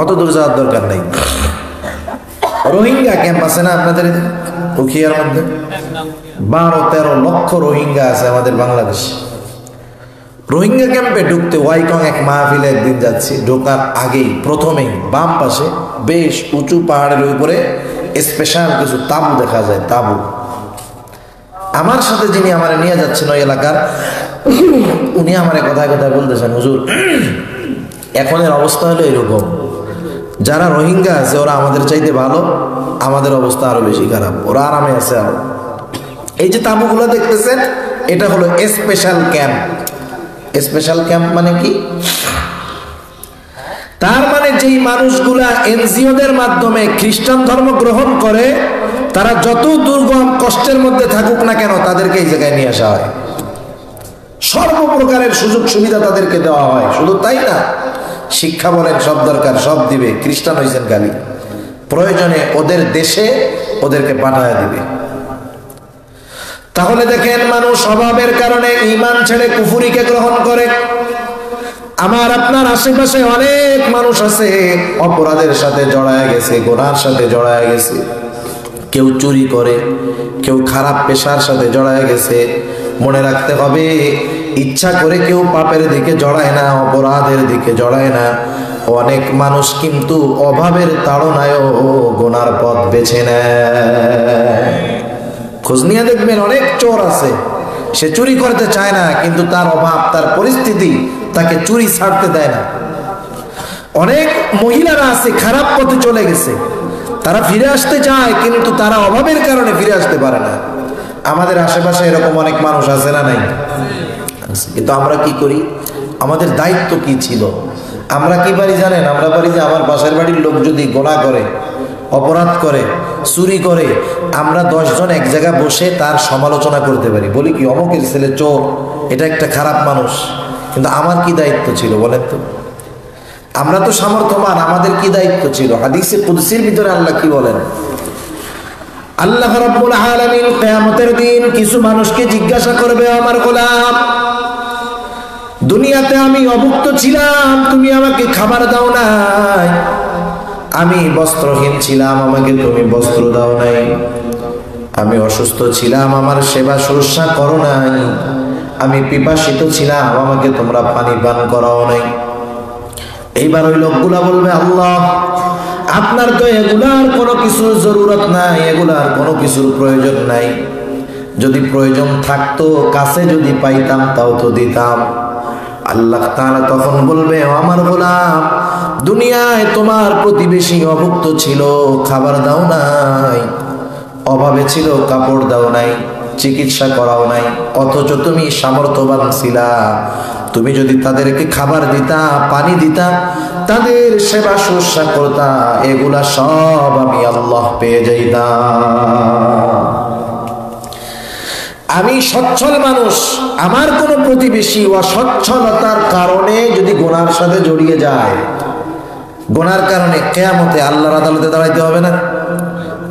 অত দূর যাওয়ার দরকার নেই। রোহিঙ্গা ক্যাম্প আছে না আপনাদের উখিয়ার মধ্যে? 12-13 লক্ষ রোহিঙ্গা আছে আমাদের বাংলাদেশে। রোহিঙ্গা ক্যাম্পে ঢুকতে ওয়াইকং এক মাহফিলে একদিন যাচ্ছি, ঢোকার আগেই প্রথমেই বাম পাশে বেশ উঁচু পাহাড়ের উপরে স্পেশাল কিছু তাঁবু দেখা যায়, তাঁবু। আমার সাথে যিনি আমার নিয়ে যাচ্ছেন ওই এলাকার, উনি আমার কথায় কথায় বলতেছেন, হুজুর এখনের অবস্থা হলো এরকম, যারা রোহিঙ্গা আছে ওরা আমাদের চাইতে ভালো, আমাদের অবস্থা আরো বেশি খারাপ, ওরা আরামে আছে আরো। এই যে তাঁবুগুলো দেখতেছেন, এটা হলো স্পেশাল ক্যাম্প। স্পেশাল ক্যাম্প মানে কি? তার মানে যেই মানুষগুলা এনজিওদের মাধ্যমে খ্রিস্টান ধর্ম গ্রহণ করে, তারা যত দুর্গম কষ্টের মধ্যে থাকুক না কেন, তাদেরকে এই জায়গায় নিয়ে আসা হয়, সর্বপ্রকারের সুযোগ সুবিধা তাদেরকে দেওয়া হয়। শুধু তাই না, শিক্ষা বলেন, সব দরকার সব দিবে। খ্রিস্টান হয়েছেন খালি, প্রয়োজনে ওদের দেশে ওদেরকে পাঠায় দিবে। তাহলে দেখেন, মানুষ অভাবের কারণে ঈমান ছেড়ে কুফরিকে গ্রহণ করে। আমার আপনার আশেপাশে অনেক মানুষ আছে অপরাধের সাথে জড়ায় গেছে, গুনার সাথে জড়ায় গেছে। কেউ চুরি করে, কেউ খারাপ পেশার সাথে জড়ায় গেছে। মনে রাখতে হবে, ইচ্ছা করে কেউ পাপের দিকে জড়ায় না, অপরাধের দিকে জড়ায় না। অনেক মানুষ কিন্তু অভাবের তাড়নায়ও গুনার পথ বেছে নেয়। খোঁজ নিয়ে দেখবেন, অনেক চোর আছে, সে চুরি করতে চায় না, কিন্তু তার অভাব, তার পরিস্থিতি তাকে চুরি ছাড়তে দেয় না। অনেক মহিলারা আছে খারাপ পথে চলে গেছে, তারা ফিরে আসতে চায়, কিন্তু তারা অভাবের কারণে ফিরে আসতে পারে না। আমাদের আশেপাশে এরকম অনেক মানুষ আছে না নাই? কিন্তু আমরা কি করি? আমাদের দায়িত্ব কি ছিল? আমরা কি পারি জানেন? আমরা পারি যে আমার পাশের বাড়ির লোক যদি গোনা করে, অপরাধ করে, চুরি করে, আমরা 10 জন এক জায়গায় বসে তার সমালোচনা করতে পারি। বলি কি, অমুকের ছেলে চোর, এটা একটা খারাপ মানুষ। কিন্তু আমার কি দায়িত্ব ছিল বলেন তো? আমরা তো সামর্থ্যবান, আমাদের কি দায়িত্ব ছিল? হাদিসে কুদসির ভিতরে আল্লাহ কি বলেন? আল্লাহ রাব্বুল আলামিন কিয়ামতের দিন কিছু মানুষকে জিজ্ঞাসা করবে, আমার গোলাম, দুনিয়াতে আমি অভুক্ত ছিলাম, তুমি আমাকে খাবার দাও নাই। আমি বস্ত্রহীন ছিলাম, আমাকে তুমি বস্ত্র দাও নাই। আমি অসুস্থ ছিলাম, আমার সেবা শুশ্রূষা করো নাই। আমি পিপাসিত ছিলাম, আমাকে তোমরা পানি পান করাও নাই। এইবার ওই লোকগুলা বলবে, আল্লাহ, আপনার তো এগুলার কোনো কিছুর জরুরত নাই, এগুলার কোনো কিছুর প্রয়োজন নাই। যদি প্রয়োজন থাকতো, কাছে যদি পাইতাম তাও তো দিতাম। আল্লাহ তাআলা তখন বলবে, আমার গোলাম, দুনিয়ায় তোমার প্রতিবেশী অভুক্ত ছিল, খাবার দাও নাই, অভাবে ছিল, কাপড় দাও নাই। চিকিৎসা করাও নাই, অথচ তুমি সামর্থ্যবান ছিলা। তুমি যদি তাদেরকে খাবার দিতা, পানি দিতা, তাদের সেবা শুশ্রূষা করতা, এগুলা সব আমি আল্লাহ পেয়ে যাইতাম। আমি সচ্ছল মানুষ, আমার কোন প্রতিবেশী অসচ্ছলতার কারণে যদি গুনার সাথে জড়িয়ে যায়, গুনার কারণে কিয়ামতে আল্লাহর আদালতে দাঁড়াইতে হবে না?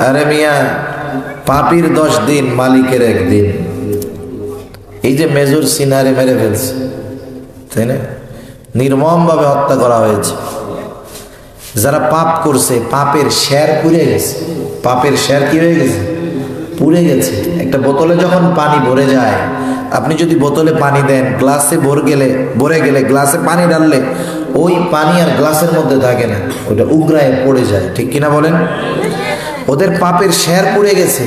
আরে মিয়া, পাপীর 10 দিন, মালিকের 1 দিন। এই যে মেজর সিনারে মেরে ফেলছে, তাই না? নির্মম ভাবে হত্যা করা হয়েছে। যারা পাপ করছে, পাপের শের পুড়ে গেছে। পাপের শের কি হয়ে গেছে? পুড়ে গেছে। একটা বোতলে যখন পানি ভরে যায়, আপনি যদি বোতলে পানি দেন, গ্লাসে ভরে গেলে গ্লাসে পানি ডাললে ওই পানি আর গ্লাসের মধ্যে থাকে না, ওইটা উগরায় পড়ে যায়, ঠিক কিনা বলেন? ওদের পাপের শের পুড়ে গেছে।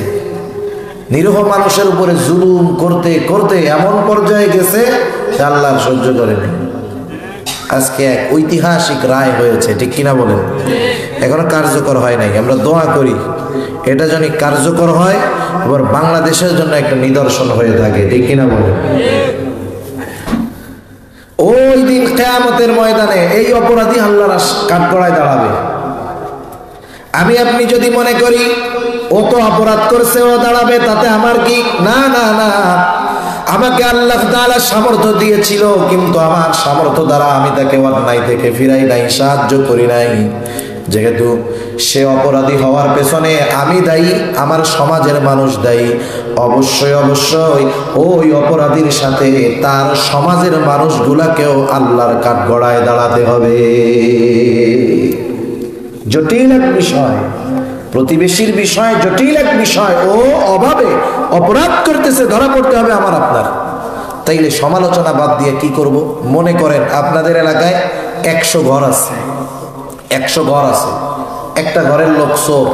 নিরীহ মানুষের উপরে জুলুম করতে করতে এমন পর্যায়ে গেছে সে আল্লাহ সহ্য করেনি। আজকে এক ঐতিহাসিক রায় হয়েছে, ঠিক কিনা বলেন? এখনো কার্যকর হয় নাই। আমরা দোয়া করি এটা যেন কার্যকর হয়, এবার বাংলাদেশের জন্য একটা নিদর্শন হয়ে থাকে, ঠিক কিনা বলেন? ওই দিন কিয়ামতের ময়দানে এই অপরাধী আল্লাহর কাঠগড়ায় দাঁড়াবে। আমি আপনি যদি মনে করি ও তো অপরাধ করছে, ও দাঁড়াবে, তাতে আমার কি? না না না, আমাকে আল্লাহ তাআলা সামর্থ্য দিয়েছিল, কিন্তু আমার সামর্থ্য দ্বারা আমি তাকে অন্যায় থেকে ফিরাই নাই, সাহায্য করি নাই। যেহেতু সে অপরাধী হওয়ার পেছনে আমি দায়ী, আমার সমাজের মানুষ দায়ী, অবশ্যই অবশ্যই ওই অপরাধীর সাথে তার সমাজের মানুষগুলাকেও আল্লাহর কাঠগড়ায় দাঁড়াতে হবে। জটিল এক বিষয়, প্রতিবেশীর বিষয় জটিল এক বিষয়। ও অভাবে অপরাধ করতেছে, ধরা পড়তে হবে আমার আপনার। তাইলে সমালোচনা বাদ দিয়ে কি করব? মনে করেন আপনাদের এলাকায় 100 ঘর আছে, 100 ঘর আছে, একটা ঘরের লোক চোর।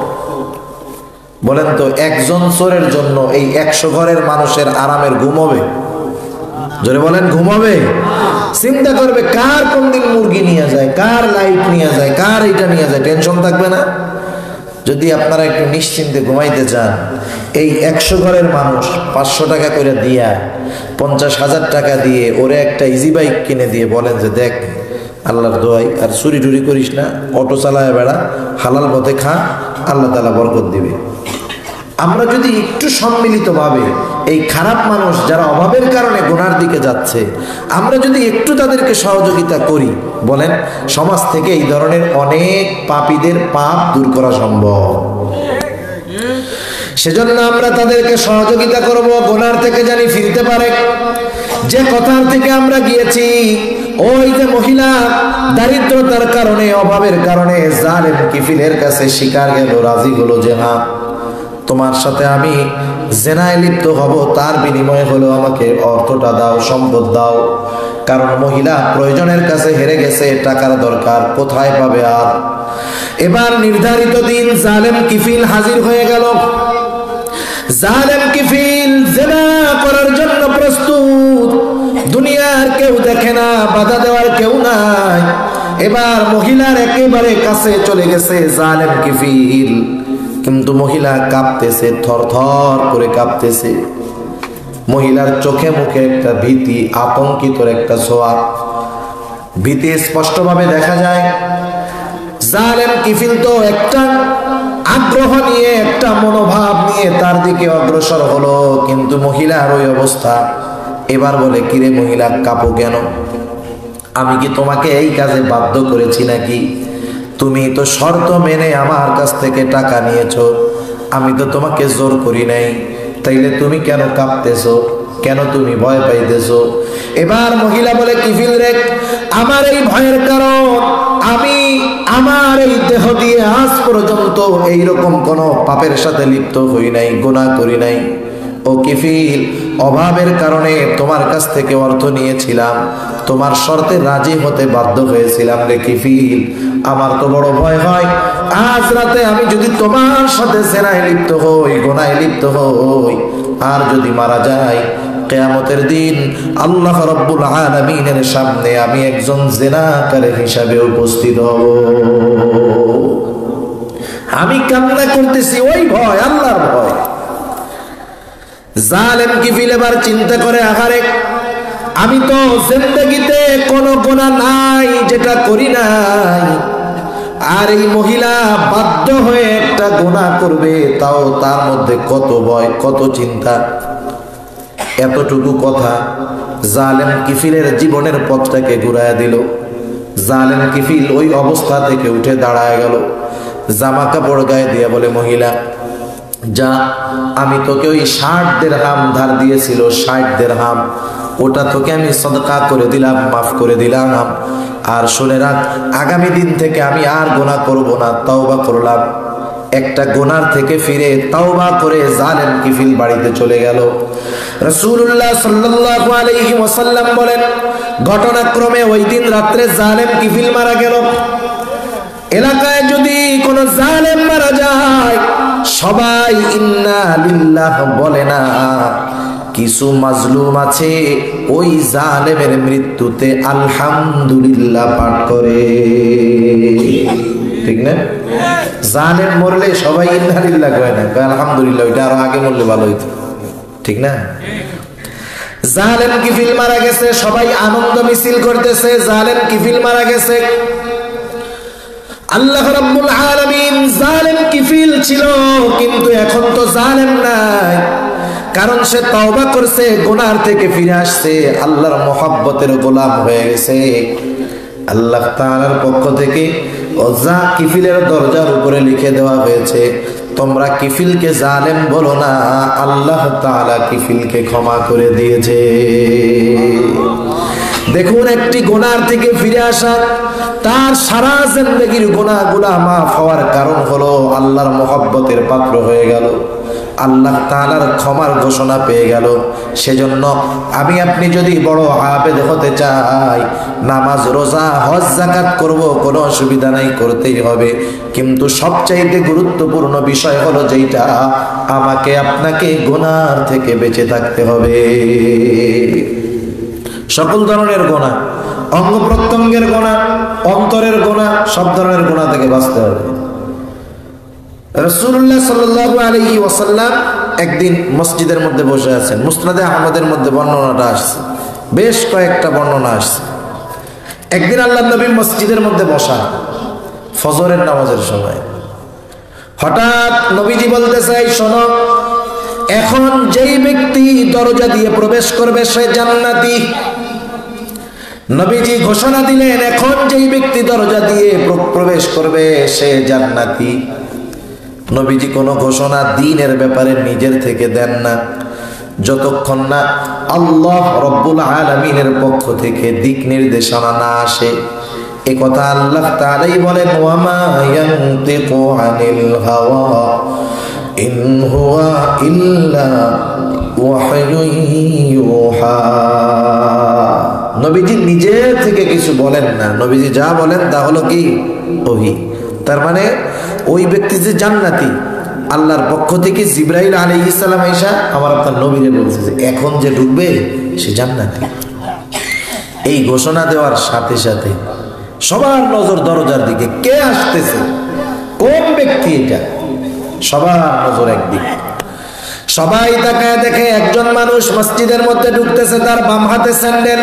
বলেন তো, একজন চোরের জন্য এই 100 ঘরের মানুষের আরামের ঘুম হবে? জোরে বলেন, ঘুম হবে? চিন্তা করবে কার কোন দিন মুরগি নিয়ে যায়, কার লাইট নিয়ে যায়, কার এটা নিয়ে যায়, টেনশন থাকবে না? যদি আপনারা একটু নিশ্চিন্তে ঘুমাইতে চান, এই 100 ঘরের মানুষ 500 টাকা করে দিয়া, 50,000 টাকা দিয়ে ওরে একটা ইজি বাইক কিনে দিয়ে বলেন যে দেখ আল্লাহর দোয়াই, আর চুরি টুরি করিস না, অটো চালায় বেড়া, হালাল পথে খা, আল্লাহ তাআলা বরকত দিবে। আমরা যদি একটু সম্মিলিতভাবে এই খারাপ মানুষ যারা অভাবের কারণে গুনার দিকে যাচ্ছে, আমরা যদি একটু তাদেরকে সহযোগিতা করি, বলেন সমাজ থেকে এই ধরনের অনেক পাপীদের পাপ দূর করা সম্ভব। সেজন্য আমরা তাদেরকে সহযোগিতা করব, গুনার থেকে জানি ফিরতে পারে। যে কথার থেকে আমরা গিয়েছি, ওই যে মহিলা দারিদ্রতার কারণে, অভাবের কারণে জালেম কিফিলের কাছে স্বীকার গেল, রাজি হলো যে হ্যাঁ তোমার সাথে আমি জেনায় লিপ্ত হব, তার বিনিময়ে হলো আমাকে অর্থটা দাও, সম্পদ দাও। কারণ মহিলা প্রয়োজনের কাছে হেরে গেছে, টাকার দরকার, কোথায় পাবে আর? এবার নির্ধারিত দিন জালেম কিফিল হাজির হয়ে গেল। জালেম কিফিল জেনা করার জন্য প্রস্তুত। দুনিয়ার কেউ দেখে না, বাধা দেওয়ার কেউ নাই। এবার মহিলার একেবারে কাছে চলে গেছে জালেম কিফিল, কিন্তু মহিলা কাঁপতেছে, থরথর করে কাঁপতেছে। মহিলার চোখে মুখে একটা ভীতি, আতঙ্কিত একটা ছোঁয়া, ভীতি স্পষ্টভাবে দেখা যায়। জালেম কিফিল তো একটা আগ্রহ নিয়ে, একটা মনোভাব নিয়ে তার দিকে অগ্রসর হলো, কিন্তু মহিলার ওই অবস্থা। এবার বলে, কিরে মহিলা, কাঁপো কেন? আমি কি তোমাকে এই কাজে বাধ্য করেছি নাকি? তুমি তো শর্ত মেনে আমার কাছ থেকে টাকা নিয়েছো, আমি তো তোমাকে জোর করি নাই, তাইলে তুমি কেন কাঁপতেছো, কেন তুমি ভয় পাইতেছো? এবার মহিলা বলে, কিফিল রে, আমার এই ভয়ের কারণ আমি আমার এই দেহ দিয়ে আজ পর্যন্ত এইরকম কোন পাপের সাথে লিপ্ত হই নাই, গুনাহ করি নাই। ও কিফিল, অভাবের কারণে তোমার কাছ থেকে অর্থ নিয়েছিলাম, তোমার শর্তে রাজি হতে বাধ্য হয়েছিলাম রে কিফিল। আমার তো বড় ভয় হয়, আজ রাতে আমি যদি তোমার সাথে জেনায় লিপ্ত হই, গুনাহে লিপ্ত হই, আর যদি মারা যাই, কিয়ামতের দিন আল্লাহ রাব্বুল আলামিনের সামনে আমি একজন জিনাকারী হিসাবে উপস্থিত হব। আমি কান্না করতেছি ওই ভয়, আল্লাহর ভয়। জালেম কিফিল এবার চিন্তা করে, আহারে আমি তো জিন্দেগিতে কোনো গুনাহ নাই যেটা করি নাই, আর এই মহিলা বাধ্য হয়ে একটা গুনাহ করবে, তাও তার মধ্যে কত ভয় কত চিন্তা। এতটুকু কথা জালেম কিফিলের জীবনের পথটাকে ঘুরায় দিল। জালেম কিফিল ওই অবস্থা থেকে উঠে দাঁড়ায় গেল, জামা কাপড় গায়ে দিয়ে বলে, মহিলা যা, আমি তোকে ওই 60 দিরহাম ধার দিয়েছিল, 60 দিরহাম, ওটা তোকে আমি সদকা করে দিলাম, মাফ করে দিলাম। আর শুনে রাখ, আগামী দিন থেকে আমি আর গুনাহ করব না, তওবা করলাম। একটা গুনার থেকে ফিরে তওবা করে জালেম কিফিল বাড়িতে চলে গেল। রাসূলুল্লাহ সাল্লাল্লাহু আলাইহি ওয়াসাল্লাম বলেন, ঘটনাক্রমে ওই দিন রাত্রে জালেম কিফিল মারা গেল। এলাকায় যদি কোনো জালেম মারা যায় সবাই ইন্না লিল্লাহ বলে না, কিছু মাজলুম আছে ওই জালেমের মৃত্যুতে আলহামদুলিল্লাহ পাঠ করে, ঠিক না? জালেম মরলে সবাই ইন্না লিল্লাহ কয় না, কয় আলহামদুলিল্লাহ, ওইটা আরো আগে মরলে ভালো হইতো, ঠিক না? জালেম কিফিল মারা গেছে, সবাই আনন্দ মিছিল করতেছে, জালেম কিফিল মারা গেছে। আল্লাহ রাব্বুল আলামিন, জালেম কিফিল ছিল কিন্তু এখন তো জালেম নাই, কারণ সে তওবা করছে, গুনাহ থেকে ফিরে আসছে, আল্লাহর মহব্বতের গোলাম হয়ে গেছে। আল্লাহ তাআলার পক্ষ থেকে ওজা কিফিলের দরজার উপরে লিখে দেওয়া হয়েছে, তোমরা কিফিলকে জালেম বলো না, আল্লাহ তাআলা কিফিলকে ক্ষমা করে দিয়েছে। দেখুন, একটি গুনাহ থেকে ফিরে আসা তার সারা জিন্দেগির গুনাহগুলো মাফ হওয়ার কারণ হলো আল্লাহর মহব্বতের পাত্র হয়ে গেল, আল্লাহ তাআলার ক্ষমার ঘোষণা পেয়ে গেল। সেজন্য আমি আপনি যদি বড় আবেদ হতে চাই, নামাজ রোজা হজ যাকাত করব, কোনো অসুবিধা নাই, করতেই হবে, কিন্তু সবচাইতে গুরুত্বপূর্ণ বিষয় হলো যেটা আমাকে আপনাকে গুনাহ থেকে বেঁচে থাকতে হবে। সকল ধরনের গুনাহ, অঙ্গ প্রত্যঙ্গের গুনাহ, অন্তরের গুনাহ, সব ধরনের গুনাহ থেকে বাঁচতে হবে। রাসূলুল্লাহ সাল্লাল্লাহু আলাইহি ওয়াসাল্লাম একদিন মসজিদের মধ্যে বসে আছেন। মুসনাদে আহমদের মধ্যে বর্ণনাটা আসছে, বেশ কয়েকটা বর্ণনা আসছে। একদিন আল্লাহর নবী মসজিদের মধ্যে বসা, ফজরের নামাজের সময়। হঠাৎ নবীজি বলতে চাই, শোনো, এখন যেই ব্যক্তি দরজা দিয়ে প্রবেশ করবে সে জান্নাতি। নবীজি ঘোষণা দিলেন, এখন যেই ব্যক্তি দরজা দিয়ে প্রবেশ করবে সে জান্নাতি। নবীজি কোনো ঘোষণা দ্বীনের ব্যাপারে নিজের থেকে দেন না যতক্ষণ না আল্লাহ রব্বুল আলামিনের পক্ষ থেকে দিক নির্দেশনা না আসে। এ কথা আল্লাহ তাআলাই বলেন, ওয়ামা ইয়ানতিকু আনিল হাওয়া ইন হুয়া ইল্লা ওয়াহয়ুন ইউহা। নবীজি নিজের থেকে কিছু বলেন না, নবীজি যা বলেন তা হলো কি ওহী। তার মানে ওই ব্যক্তি যে জান্নাতি, আল্লাহর পক্ষ থেকে জিবরাইল আলাইহিস সালাম আয়েশা আমার আপনার নবীরে বলছে যে এখন যে ঢুকবে সে জান্নাতি। এই ঘোষণা দেওয়ার সাথে সাথে সবার নজর দরজার দিকে, কে আসতেছে, কোন ব্যক্তি এটা, সবার নজর একদিকে। সবাই তাকায় দেখে একজন মানুষ মসজিদের মধ্যে ঢুকতেছে, তার বাম হাতে স্যান্ডেল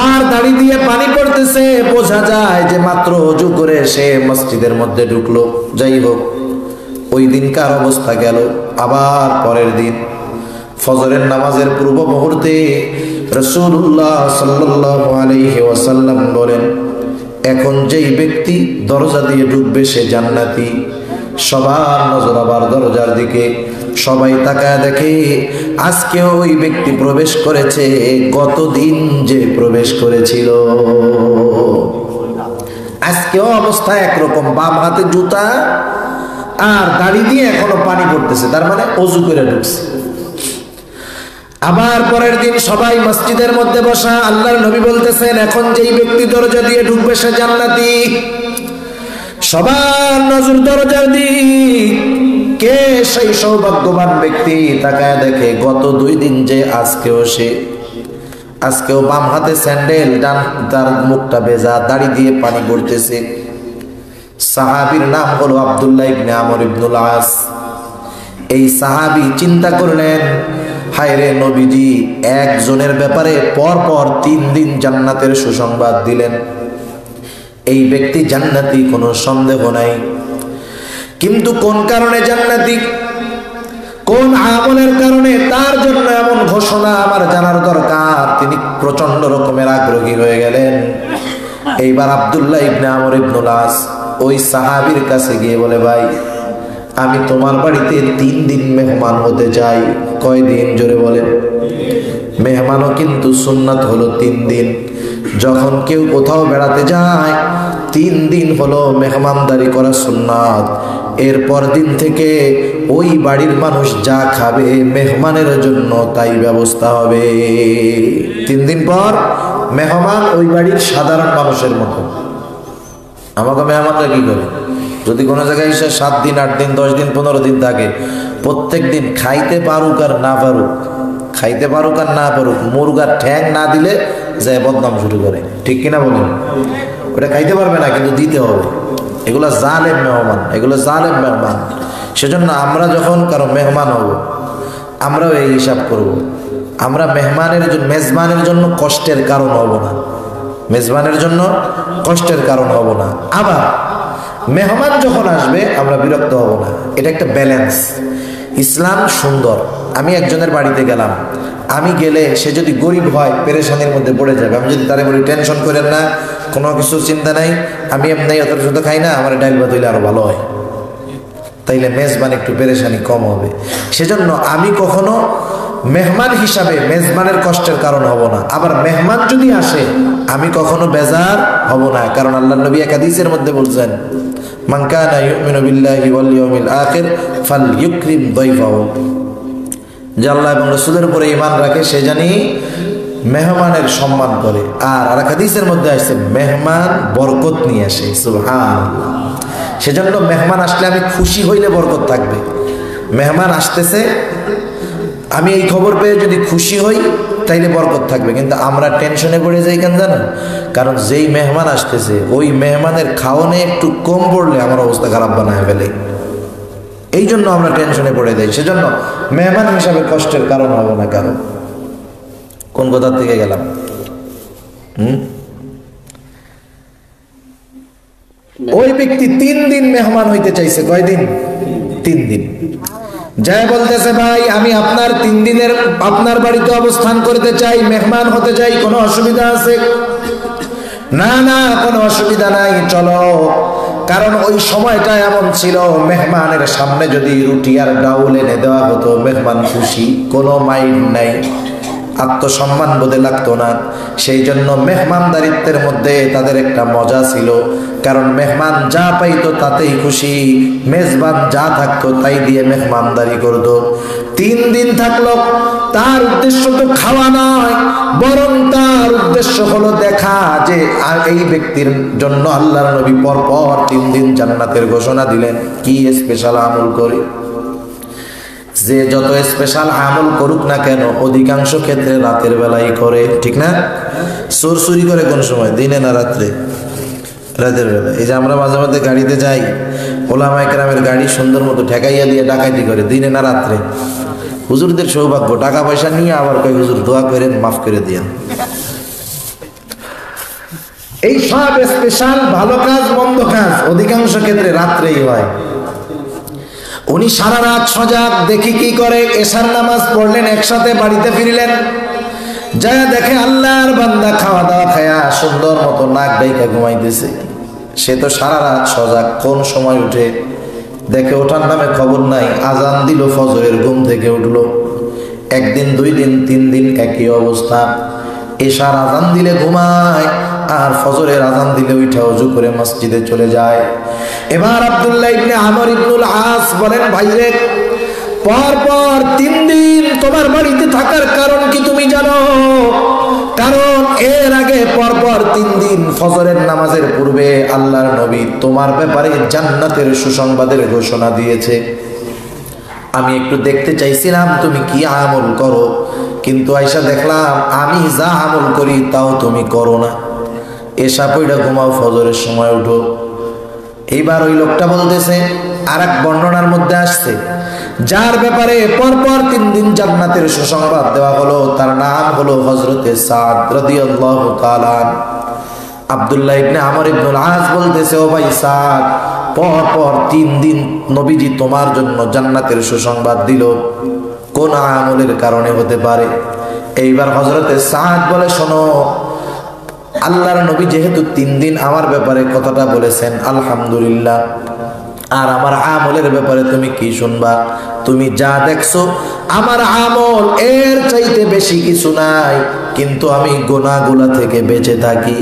আর দাড়ি দিয়ে পানি পড়তেছে। বোঝা যায় যে মাত্র ওযু করে সে মসজিদের মধ্যে ঢুকলো। যাই হোক, ওই দিনকার অবস্থা গেল। আবার পরের দিন ফজরের নামাজের পূর্ব মুহূর্তে রাসূলুল্লাহ সাল্লাল্লাহু আলাইহি ওয়াসাল্লাম বলেন, এখন যেই ব্যক্তি দরজা দিয়ে ঢুকবে সে জান্নাতি। সবার নজর আবার দরজার দিকে, সবাই তাকায় দেখে আজকেও ওই ব্যক্তি প্রবেশ করেছে গতদিন যে প্রবেশ করেছিল। আজকেও অবস্থা একরকম, বাম হাতে জুতা আর দাড়ি দিয়ে এখনো পানি পড়তেছে, তার মানে ওযু করে ঢুকছে। আবার পরের দিন সবাই মসজিদের মধ্যে বসা, আল্লাহর নবী বলতেছেন এখন যেই ব্যক্তি দরজা দিয়ে ঢুকবে সে জান্নাতি। সবার নজর দরজার দিক, কে সেই সৌভাগ্যবান ব্যক্তি, তাকায় দেখে গত 2 দিন যে আজকেও বাম হাতে স্যান্ডেল, ডান তার মুখটা ভেজা, দাড়ি দিয়ে পানি পড়তেছে। সাহাবীর নাম হলো আব্দুল্লাহ ইবনে আমর ইবনুল আস। এই সাহাবী চিন্তা করলেন, হায় রে, নবীজি একজনের ব্যাপারে পর পর 3 দিন জান্নাতের সুসংবাদ দিলেন। এই ব্যক্তি জান্নাতি, কোনো সন্দেহ নাই। কিন্তু কোন কারণে জান্নাতি, কোন আমলের কারণে, তার জন্য এমন ঘোষণা আমার জানার দরকার। তিনি প্রচন্ড রকমের আগ্রহী হয়ে গেলেন। এইবার আব্দুল্লাহ ইবনে আমর ইবনুল আস ওই সাহাবীর কাছে গিয়ে বলে, ভাই আমি তোমার বাড়িতে 3 দিন মেহমান হতে চাই। কয়দিন? জোরে বলেন। মেহমানও কিন্তু সুন্নাত হলো 3 দিন। যখন কেউ কোথাও বেড়াতে যায় 3 দিন হলো মেহমানদারি করা সুন্নাত। এরপর দিন থেকে ওই বাড়ির মানুষ যা খাবে মেহমানের জন্য তাই ব্যবস্থা হবে। 3 দিন পর মেহমান ওই বাড়ির সাধারণ মানুষের মতো। আমাকে মেহমানরা কি করে? যদি কোনো জায়গায় এসে 7 দিন 8 দিন 10 দিন 15 দিন থাকে, প্রত্যেক দিন খাইতে পারুক আর না পারুক, খাইতে পারুক আর না পারুক, মুরগার ঠ্যাং না দিলে যায় বদনাম শুরু করে। ঠিক কিনা বলেন? ওটা খাইতে পারবে না, কিন্তু দিতে হবে। এগুলো জালেম মেহমান, এগুলো জালেম মেহমান। সেজন্য আমরা যখন কারো মেহমান হব, আমরাও এই হিসাব করব। আমরা মেজবানের জন্য কষ্টের কারণ হব না, মেজবানের জন্য কষ্টের কারণ হব না। আবার মেহমান যখন আসবে আমরা বিরক্ত হব না। এটা একটা ব্যালেন্স। ইসলাম সুন্দর। আমি একজনের বাড়িতে গেলাম, আমি গেলে সে যদি গরিব হয় পেরেশানির মধ্যে পড়ে যাবে। আমি যদি তারে বলি টেনশন করেন না, কোনো কিছু চিন্তা নাই, আমি এমনি অত শুধু খাই না, আমার ডাইল ভাত হইলে আরো ভালো হয়, তাইলে মেজবান একটু পেরেশানি কম হবে। সেজন্য আমি কখনো মেহমান হিসাবে মেজবানের কষ্টের কারণ হব না। আবার মেহমান যদি আসে আমি কখনো বেজার হব না, কারণ আল্লাহর নবী এক হাদিসের মধ্যে বলছেন, মান কানা ইউমিনু বিল্লাহি ওয়াল ইয়াউমিল আখির ফালইউকরিম দাইফাহু, যে আল্লাহ এবং রাসূলের উপরে ঈমান রাখে সে জানি মেহমানের সম্মান করে। আর এক হাদিসের মধ্যে আসছে মেহমান বরকত নিয়ে আসে। সুবহানাল্লাহ। সেজন্য মেহমান আসলে আমি খুশি হইলে বরকত থাকবে। মেহমান আসতেছে, আমি এই খবর পেয়ে যদি খুশি হই তাইলে বরকত থাকবে। কিন্তু আমরা টেনশনে পড়ে যাই কেন জানেন? কারণ যেই মেহমান আসতেছে ওই মেহমানের খাওয়ানে একটু কম পড়লে আমার অবস্থা খারাপ বানায় ফেলে। এই জন্য আমরা টেনশনে পড়ে যাই। সেজন্য মেহমান হিসাবে কষ্টের কারণ হবো না। কারণ কোন কথার থেকে গেলাম? ওই ব্যক্তি 3 দিন মেহমান হইতে চাইছে। কয়দিন? 3 দিন। যাই বলতেছে, ভাই আমি আপনার 3 দিনের আপনার বাড়িতে অবস্থান করতে চাই, মেহমান হতে চাই, কোনো অসুবিধা আছে? না না, কোনো অসুবিধা নাই, চলো। কারণ ওই সময়টা এমন ছিল, মেহমানের সামনে যদি রুটি আর ডাউল এনে দেওয়া হতো মেহমান খুশি, কোনো মাইন্ড নাই, আত্মসম্মান বোধে লাগতো না। সেই জন্য মেহমানদারিত্বের মধ্যে তাদের একটা মজা ছিল, কারণ মেহমান যা পাইতো তাতেই খুশি, মেজবান যা থাকতো তাই দিয়ে মেহমানদারি করতো। 3 দিন থাকলো, তার উদ্দেশ্য তো খাওয়া নয়, বরং তার উদ্দেশ্য হলো দেখা যে এই ব্যক্তির জন্য আল্লাহর নবী পরপর 3 দিন জান্নাতের ঘোষণা দিলেন। কি স্পেশাল আমল করে, যে যত স্পেশাল আমল করুক না কেন অধিকাংশ ক্ষেত্রে রাতের বেলায় করে। ঠিক না? চোর চুরি করে কোন সময়? দিনে না রাত্রে? রাতের বেলা। এই যে আমরা মাঝে মাঝে গাড়িতে যাই, ওলামায়ে কেরামের গাড়ি সুন্দর মতো ঠেকাইয়া দিয়ে ডাকাতি করে, দিনে না রাত্রে? হুজুরদের সৌভাগ্য, টাকা পয়সা নিয়ে আবার কয় হুজুর দোয়া করেন, মাফ করে দিয়েন। এই সব স্পেশাল ভালো কাজ মন্দ কাজ অধিকাংশ ক্ষেত্রে রাত্রেই হয়। উনি সারা রাত সজাগ, দেখি কি করে। এশার নামাজ পড়লেন, একসাথে বাড়িতে ফিরলেন, যায় দেখে আল্লাহর বান্দা খাওয়া দাওয়া খায়া সুন্দর মতো নাক ডাইকা ঘুমাইতেছে। সে তো সারা রাত সজাগ, কোন সময় উঠে দেখে ওঠার নামে খবর নাই। আজান দিল, ফজরের ঘুম থেকে উঠলো। 1 দিন 2 দিন 3 দিন একই অবস্থা। এশার আজান দিলে ঘুমায়, আর ফজরের আজান দিলে উঠে ওযু করে মসজিদে চলে যায়। এবার আব্দুল্লাহ ইবনে আমর ইবনুল আস বলেন, ভাইরে পরপর 3 দিন তোমার বাড়িতে থাকার কারণ কি তুমি জানো? কারণ এর আগে পরপর 3 দিন ফজরের নামাজের পূর্বে আল্লাহর নবী তোমার ব্যাপারে জান্নাতের সুসংবাদের ঘোষণা দিয়েছে। আমি একটু দেখতে চাইছিলাম তুমি কি আমল করো, কিন্তু আয়সা দেখলাম আমি যা আমল করি তাও তুমি করো না। এসা পইড়া ঘুমাও, ফজরের সময় উঠো। এইবার ওই লোকটা বলতেছে, আর এক বর্ণনার মধ্যে আসছে যার ব্যাপারে পরপর 3 দিন জান্নাতের সুসংবাদ দেওয়া হলো, তার নাম হলো হযরতে সাদ রাদিয়াল্লাহু তাআলা। আব্দুল্লাহ ইবনে আমর ইবনুল আস বলতেছে, ও ভাই সাদ, পরপর 3 দিন নবীজি তোমার জন্য জান্নাতের সুসংবাদ দিল, কোন আমলের কারণে হতে পারে? এইবার হযরতে সাদ বলে, শোনো, আল্লাহর নবী যেহেতু 3 দিন আমার ব্যাপারে কথাটা বলেছেন, আলহামদুলিল্লাহ, আর আমার আমলের ব্যাপারে তুমি কি শুনবা? তুমি যা দেখছো আমার আমল এর চাইতে বেশি কিছু নাই, কিন্তু আমি গুনাহগুলা থেকে বেঁচে থাকি।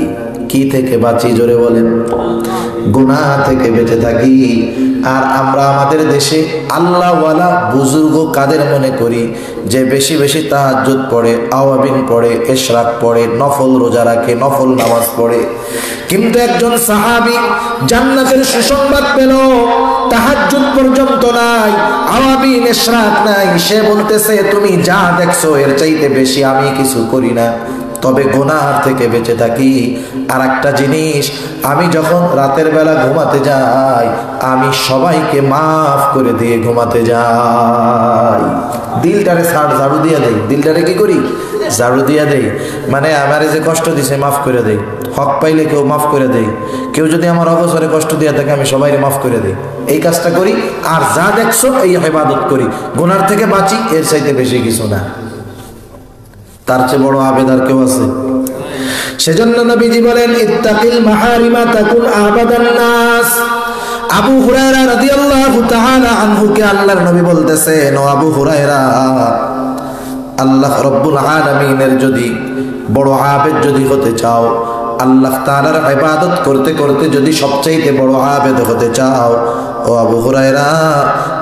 কি থেকে বাঁচি? জোরে বলেন। গুনাহ থেকে বেঁচে থাকি। আর আমরা আমাদের দেশে আল্লাহওয়ালা বুজুর্গ কাদের মনে করি? যে বেশি বেশি তাহাজ্জুদ পড়ে, আওয়াবিন পড়ে, ইশরাক পড়ে, নফল রোজা রাখে, নফল নামাজ পড়ে। কিন্তু একজন সাহাবী জান্নাতের সুসংবাদ পেল, তাহাজ্জুদ পর্যন্ত নাই, আওয়াবিন ইশরাক নাই, সে বলতেছে তুমি যা দেখছো এর চাইতে বেশি আমি কিছু করি না, তবে গুনাহ থেকে বেঁচে থাকি। আর একটা জিনিস, আমি যখন রাতের বেলা ঘুমাতে যাই, আমি সবাইকে মাফ করে দিয়ে ঘুমাতে যাই। দিলটারে ঝাড়ু দিয়ে দেই। দিলটারে কি করি? ঝাড়ু দিয়ে দেই। মানে আমারে যে কষ্ট দিছে মাফ করে দেই। হক পাইলে কেউ মাফ করে দেই। কেউ যদি আমার অবসরে কষ্ট দিয়ে থাকে আমি সবাইকে মাফ করে দেই। এই কাজটা করি। আর যা দেখছো এই ইবাদত করি। গুনার থেকে বাঁচি, এর চাইতে বেশি কিছু না। তার চেয়ে বড় আবেদার কেউ আছে? সেজন্য নবীজি বলেন, ইত্তাকিল মাহারিমা তাকুন আবাদান নাস। আবু হুরায়রা রাদিয়াল্লাহু তাআলা আনহুকে আল্লাহর নবী বলতেছেন, ও আবু হুরায়রা, আল্লাহ রাব্বুল আলামিনের যদি বড় আবেদ যদি হতে চাও, আল্লাহ তাআলার ইবাদত করতে করতে যদি সবচাইতে বড় আবেদ হতে চাও, ও আবু হুরায়রা,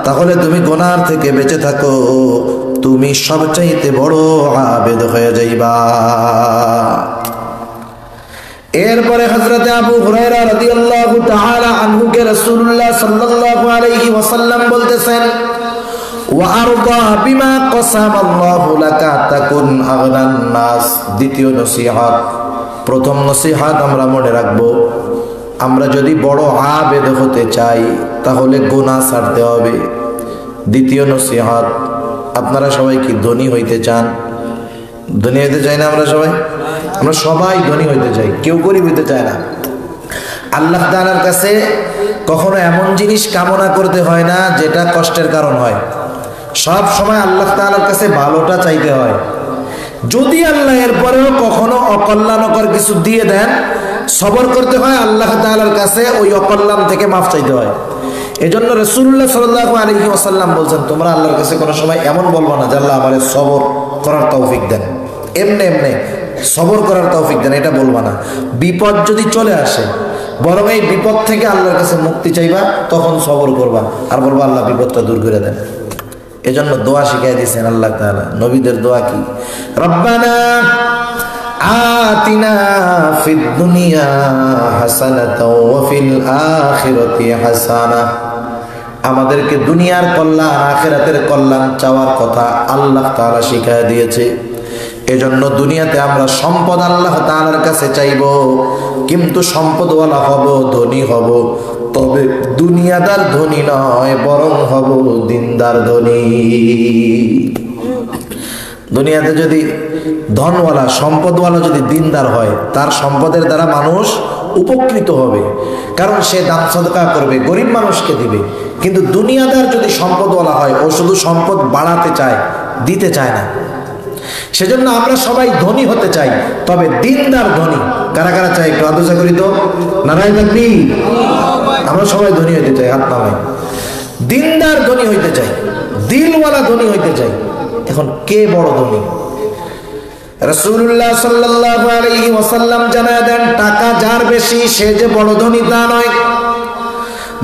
তাহলে তুমি গুনাহ থেকে বেঁচে থাকো, তুমি সবচাইতে বড় আবেদ হয়ে যাইবা। এরপরে হযরতে আবু হুরায়রা রাদিয়াল্লাহু তাআলা আনহুকে রাসূলুল্লাহ সাল্লাল্লাহু আলাইহি ওয়াসাল্লাম বলতেছেন, ওয়া আরদা বিমা কাসামাল্লাহু লাকা তাকুন আগনান নাস। দ্বিতীয় নসিহত। প্রথম নসিহত আমরা মনে রাখবো, আমরা যদি বড় আবেদ হতে চাই তাহলে গুনাহ ছাড়তে হবে। দ্বিতীয় নসিহত, আপনারা সবাই কি ধনী হইতে চান? ধনী হইতে চাই না আমরা সবাই? আমরা সবাই ধনী হইতে চাই, কেউ গরিব হইতে চায় না। আল্লাহ তাআলার কাছে কখনো এমন জিনিস কামনা করতে হয় না যেটা কষ্টের কারণ হয়। সব সময় আল্লাহ তাআলার কাছে ভালোটা চাইতে হয়। যদি আল্লাহ এরপরেও কখনো অকল্যাণকর কিছু দিয়ে দেন, সবর করতে হয়, আল্লাহ তাআলার কাছে ওই অকল্যাণ থেকে মাফ চাইতে হয়। এজন্য রাসূলুল্লাহ সাল্লাল্লাহু আলাইহি ওয়াসাল্লাম বলছেন, তোমরা আল্লাহর কাছে কোনো সময় এমন বলবা না যে আল্লাহ আমারে সবর করার তৌফিক দেন, এমনে এমনে সবর করার তৌফিক দেন, এটা বলবা না। বিপদ যদি চলে আসে, বরং এই বিপদ থেকে আল্লাহর কাছে মুক্তি চাইবা, তখন সবর করবা আর বলবা আল্লাহ বিপদটা দূর করে দেন। এজন্য দোয়া শিখাই দিয়েছেন আল্লাহ তাআলা। নবীদের দোয়া কি? রব্বানা আতিনা ফিদ দুনিয়া হাসানাতাও ওয়া ফিল আখিরাতি হাসানাহ। আমাদেরকে দুনিয়ার কল্যাণ, আখিরাতের কল্যাণ চাওয়ার কথা আল্লাহ তাআলা শিখায় দিয়েছে। এজন্য দুনিয়াতে আমরা সম্পদ আল্লাহ তাআলার কাছে চাইব, কিন্তু সম্পদওয়ালা হব, ধনী হব, তবে দুনিয়াদার ধনী নয়, বরং হব দিনদার ধনী। দুনিয়াতে যদি ধনওয়ালা, সম্পদওয়ালা যদি দিনদার হয়, তার সম্পদের দ্বারা মানুষ উপকৃত হবে, কারণ সে দান সদকা করবে, গরিব মানুষকে দিবে। কিন্তু দুনিয়াদার যদি সম্পদওয়ালা হয়, ও শুধু সম্পদ বাড়াতে চায়, দিতে চায় না। সেজন্য আমরা সবাই ধনী হতে চাই, তবে দিনদার ধনী। কারা কারা চাই? একটু আদর্শা করি তো, নারায়ণ থাকবি। আমরা সবাই ধনী হইতে চাই, হাত নামাই। দিনদার ধনী হইতে চাই, দিলওয়ালা ধনী হইতে চাই। এখন কে বড় ধনী? রাসূলুল্লাহ সাল্লাল্লাহু আলাইহি ওয়াসাল্লাম জানায় দেন, টাকা যার বেশি সে যে বড় ধনী তা নয়,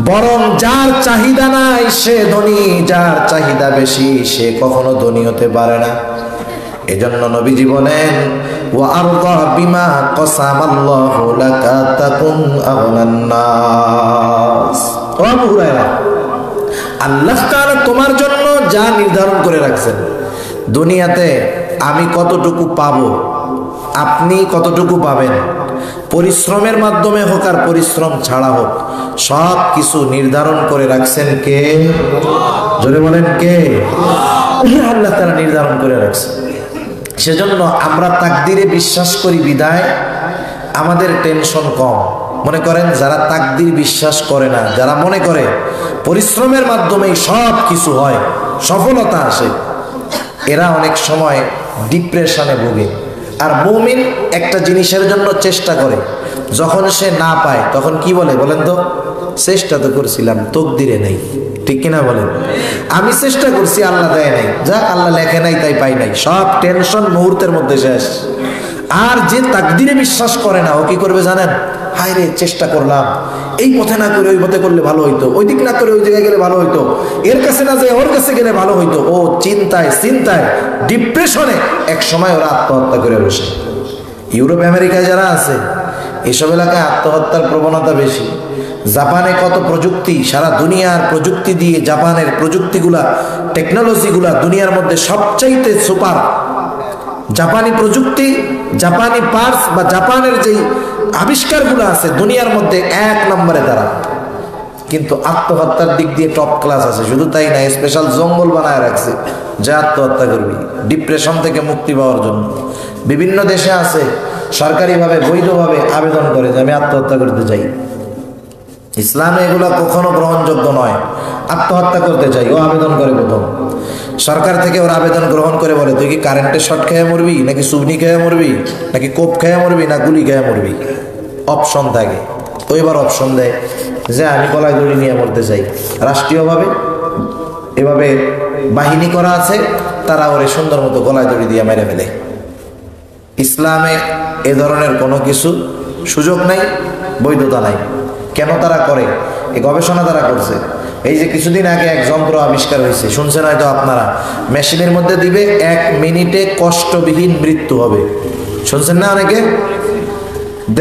বরং যার চাহিদা নাই সে ধনী, যার চাহিদা বেশি সে কখনো ধনী হতে পারে না। এজন্য নবীজি বলেন, ওয়া আরদা বিমা কাসামাল্লাহু লাকা তাকুন আগনান নাস। ও আবু হুরায়রা, আল্লাহ তাআলা তোমার জন্য যা নির্ধারণ করে রাখছেন, দুনিয়াতে আমি কতটুকু পাবো, আপনি কতটুকু পাবেন, পরিশ্রমের মাধ্যমে হোক আর পরিশ্রম ছাড়া হোক, সব কিছু নির্ধারণ করে রাখছেন কে? জোরে বলেন কে? আল্লাহ তাআলা নির্ধারণ করে রাখছেন। সেজন্য আমরা তাকদিরে বিশ্বাস করি বিদায় আমাদের টেনশন কম। মনে করেন যারা তাকদির বিশ্বাস করে না, যারা মনে করে পরিশ্রমের মাধ্যমেই সব কিছু হয়, সফলতা আসে, এরা অনেক সময় ডিপ্রেশনে ভোগে। আর মুমিন একটা জিনিসের জন্য চেষ্টা করে, যখন সে না পায় তখন কি বলে বলেন তো? চেষ্টা তো করছিলাম, তকদিরে নেই। ঠিক কিনা বলেন? আমি চেষ্টা করছি, আল্লাহ দেয় নাই, যাক আল্লাহ লেখে নাই তাই পাই নাই, সব টেনশন মুহূর্তের মধ্যে শেষ। আর যে তাকদিরে বিশ্বাস করে না, ও কি করবে জানেন? হায় রে, চেষ্টা করলাম, এই পথে না করে ওই পথে করলে ভালো হইতো, ওই দিক না করে ওই জায়গায় গেলে ভালো হইতো, এর কাছে না যায় ওর কাছে গেলে ভালো হইতো। ও চিন্তায় চিন্তায় ডিপ্রেশনে এক সময় ওরা আত্মহত্যা করে বসে। ইউরোপ আমেরিকায় যারা আছে, এসব এলাকায় আত্মহত্যার প্রবণতা বেশি। জাপানে কত প্রযুক্তি, সারা দুনিয়ার প্রযুক্তি দিয়ে, জাপানের প্রযুক্তিগুলা, টেকনোলজিগুলা দুনিয়ার মধ্যে সবচাইতে সুপার। জাপানি প্রযুক্তি, জাপানি পার্টস বা জাপানের যেই আবিষ্কারগুলো আছে দুনিয়ার মধ্যে 1 নম্বরে তারা, কিন্তু আত্মহত্যার দিক দিয়ে টপ ক্লাস আছে। শুধু তাই না, স্পেশাল জঙ্গল বানায় রাখছে যে আত্মহত্যা করবি ডিপ্রেশন থেকে মুক্তি পাওয়ার জন্য। বিভিন্ন দেশে আছে সরকারিভাবে বৈধভাবে আবেদন করে যে আমি আত্মহত্যা করতে চাই। ইসলামে এগুলো কখনো গ্রহণযোগ্য নয়। আত্মহত্যা করতে চাই, ও আবেদন করে প্রথম, সরকার থেকে ওর আবেদন গ্রহণ করে বলে তুই কি কারেন্টের শর্ট খেয়ে মরবি, নাকি সুবনি খেয়ে মরবি, নাকি কোপ খেয়ে মরবি, না গুলি খেয়ে মরবি, অপশন থাকে। তো এবার অপশন দেয় যে আমি গলায় দড়ি নিয়ে মরতে চাই। রাষ্ট্রীয়ভাবে এভাবে বাহিনী করা আছে, তারা ওরে সুন্দর মতো গলায় দড়ি দিয়ে মেরে ফেলে। ইসলামে এ ধরনের কোনো কিছু সুযোগ নাই, বৈধতা নাই। কেন তারা করে? এই গবেষণা তারা করছে। এই যে কিছুদিন আগে এক যন্ত্র আবিষ্কার হয়েছে, শুনছেন হয়তো আপনারা, মেশিনের মধ্যে দিবে 1 মিনিটে কষ্টবিহীন মৃত্যু হবে। শুনছেন না অনেকে?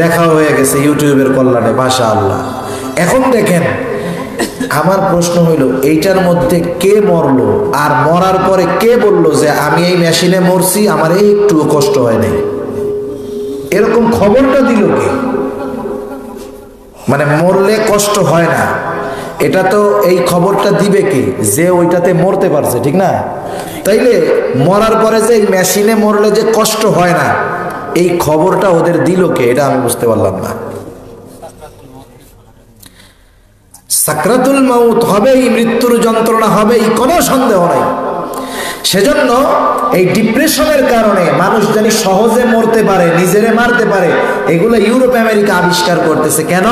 দেখা হয়ে গেছে ইউটিউবের কল্যাণে, মাশাআল্লাহ। এখন দেখেন, আমার প্রশ্ন হইল এইটার মধ্যে কে মরলো, আর মরার পরে কে বলল যে আমি এই মেশিনে মরছি, আমার একটু কষ্ট হয় নাই? এরকম খবরটা দিল কে? মানে মরলে কষ্ট হয় না, এটা তো এই খবরটা দিবে কে? যে ওইটাতে মরতে পারছে, ঠিক না? তাইলে মরার পরে যে এই মেশিনে মরলে যে কষ্ট হয় না, এই খবরটা ওদের দিল কে? এটা আমি বুঝতে পারলাম না। সাকরাতুল মাউত হবেই, মৃত্যুর যন্ত্রণা হবেই, কোনো সন্দেহ নাই। সেজন্য এই ডিপ্রেশনের কারণে মানুষ জানি সহজে মরতে পারে, নিজেরে মারতে পারে, এগুলো ইউরোপ আমেরিকা আবিষ্কার করতেছে। কেন?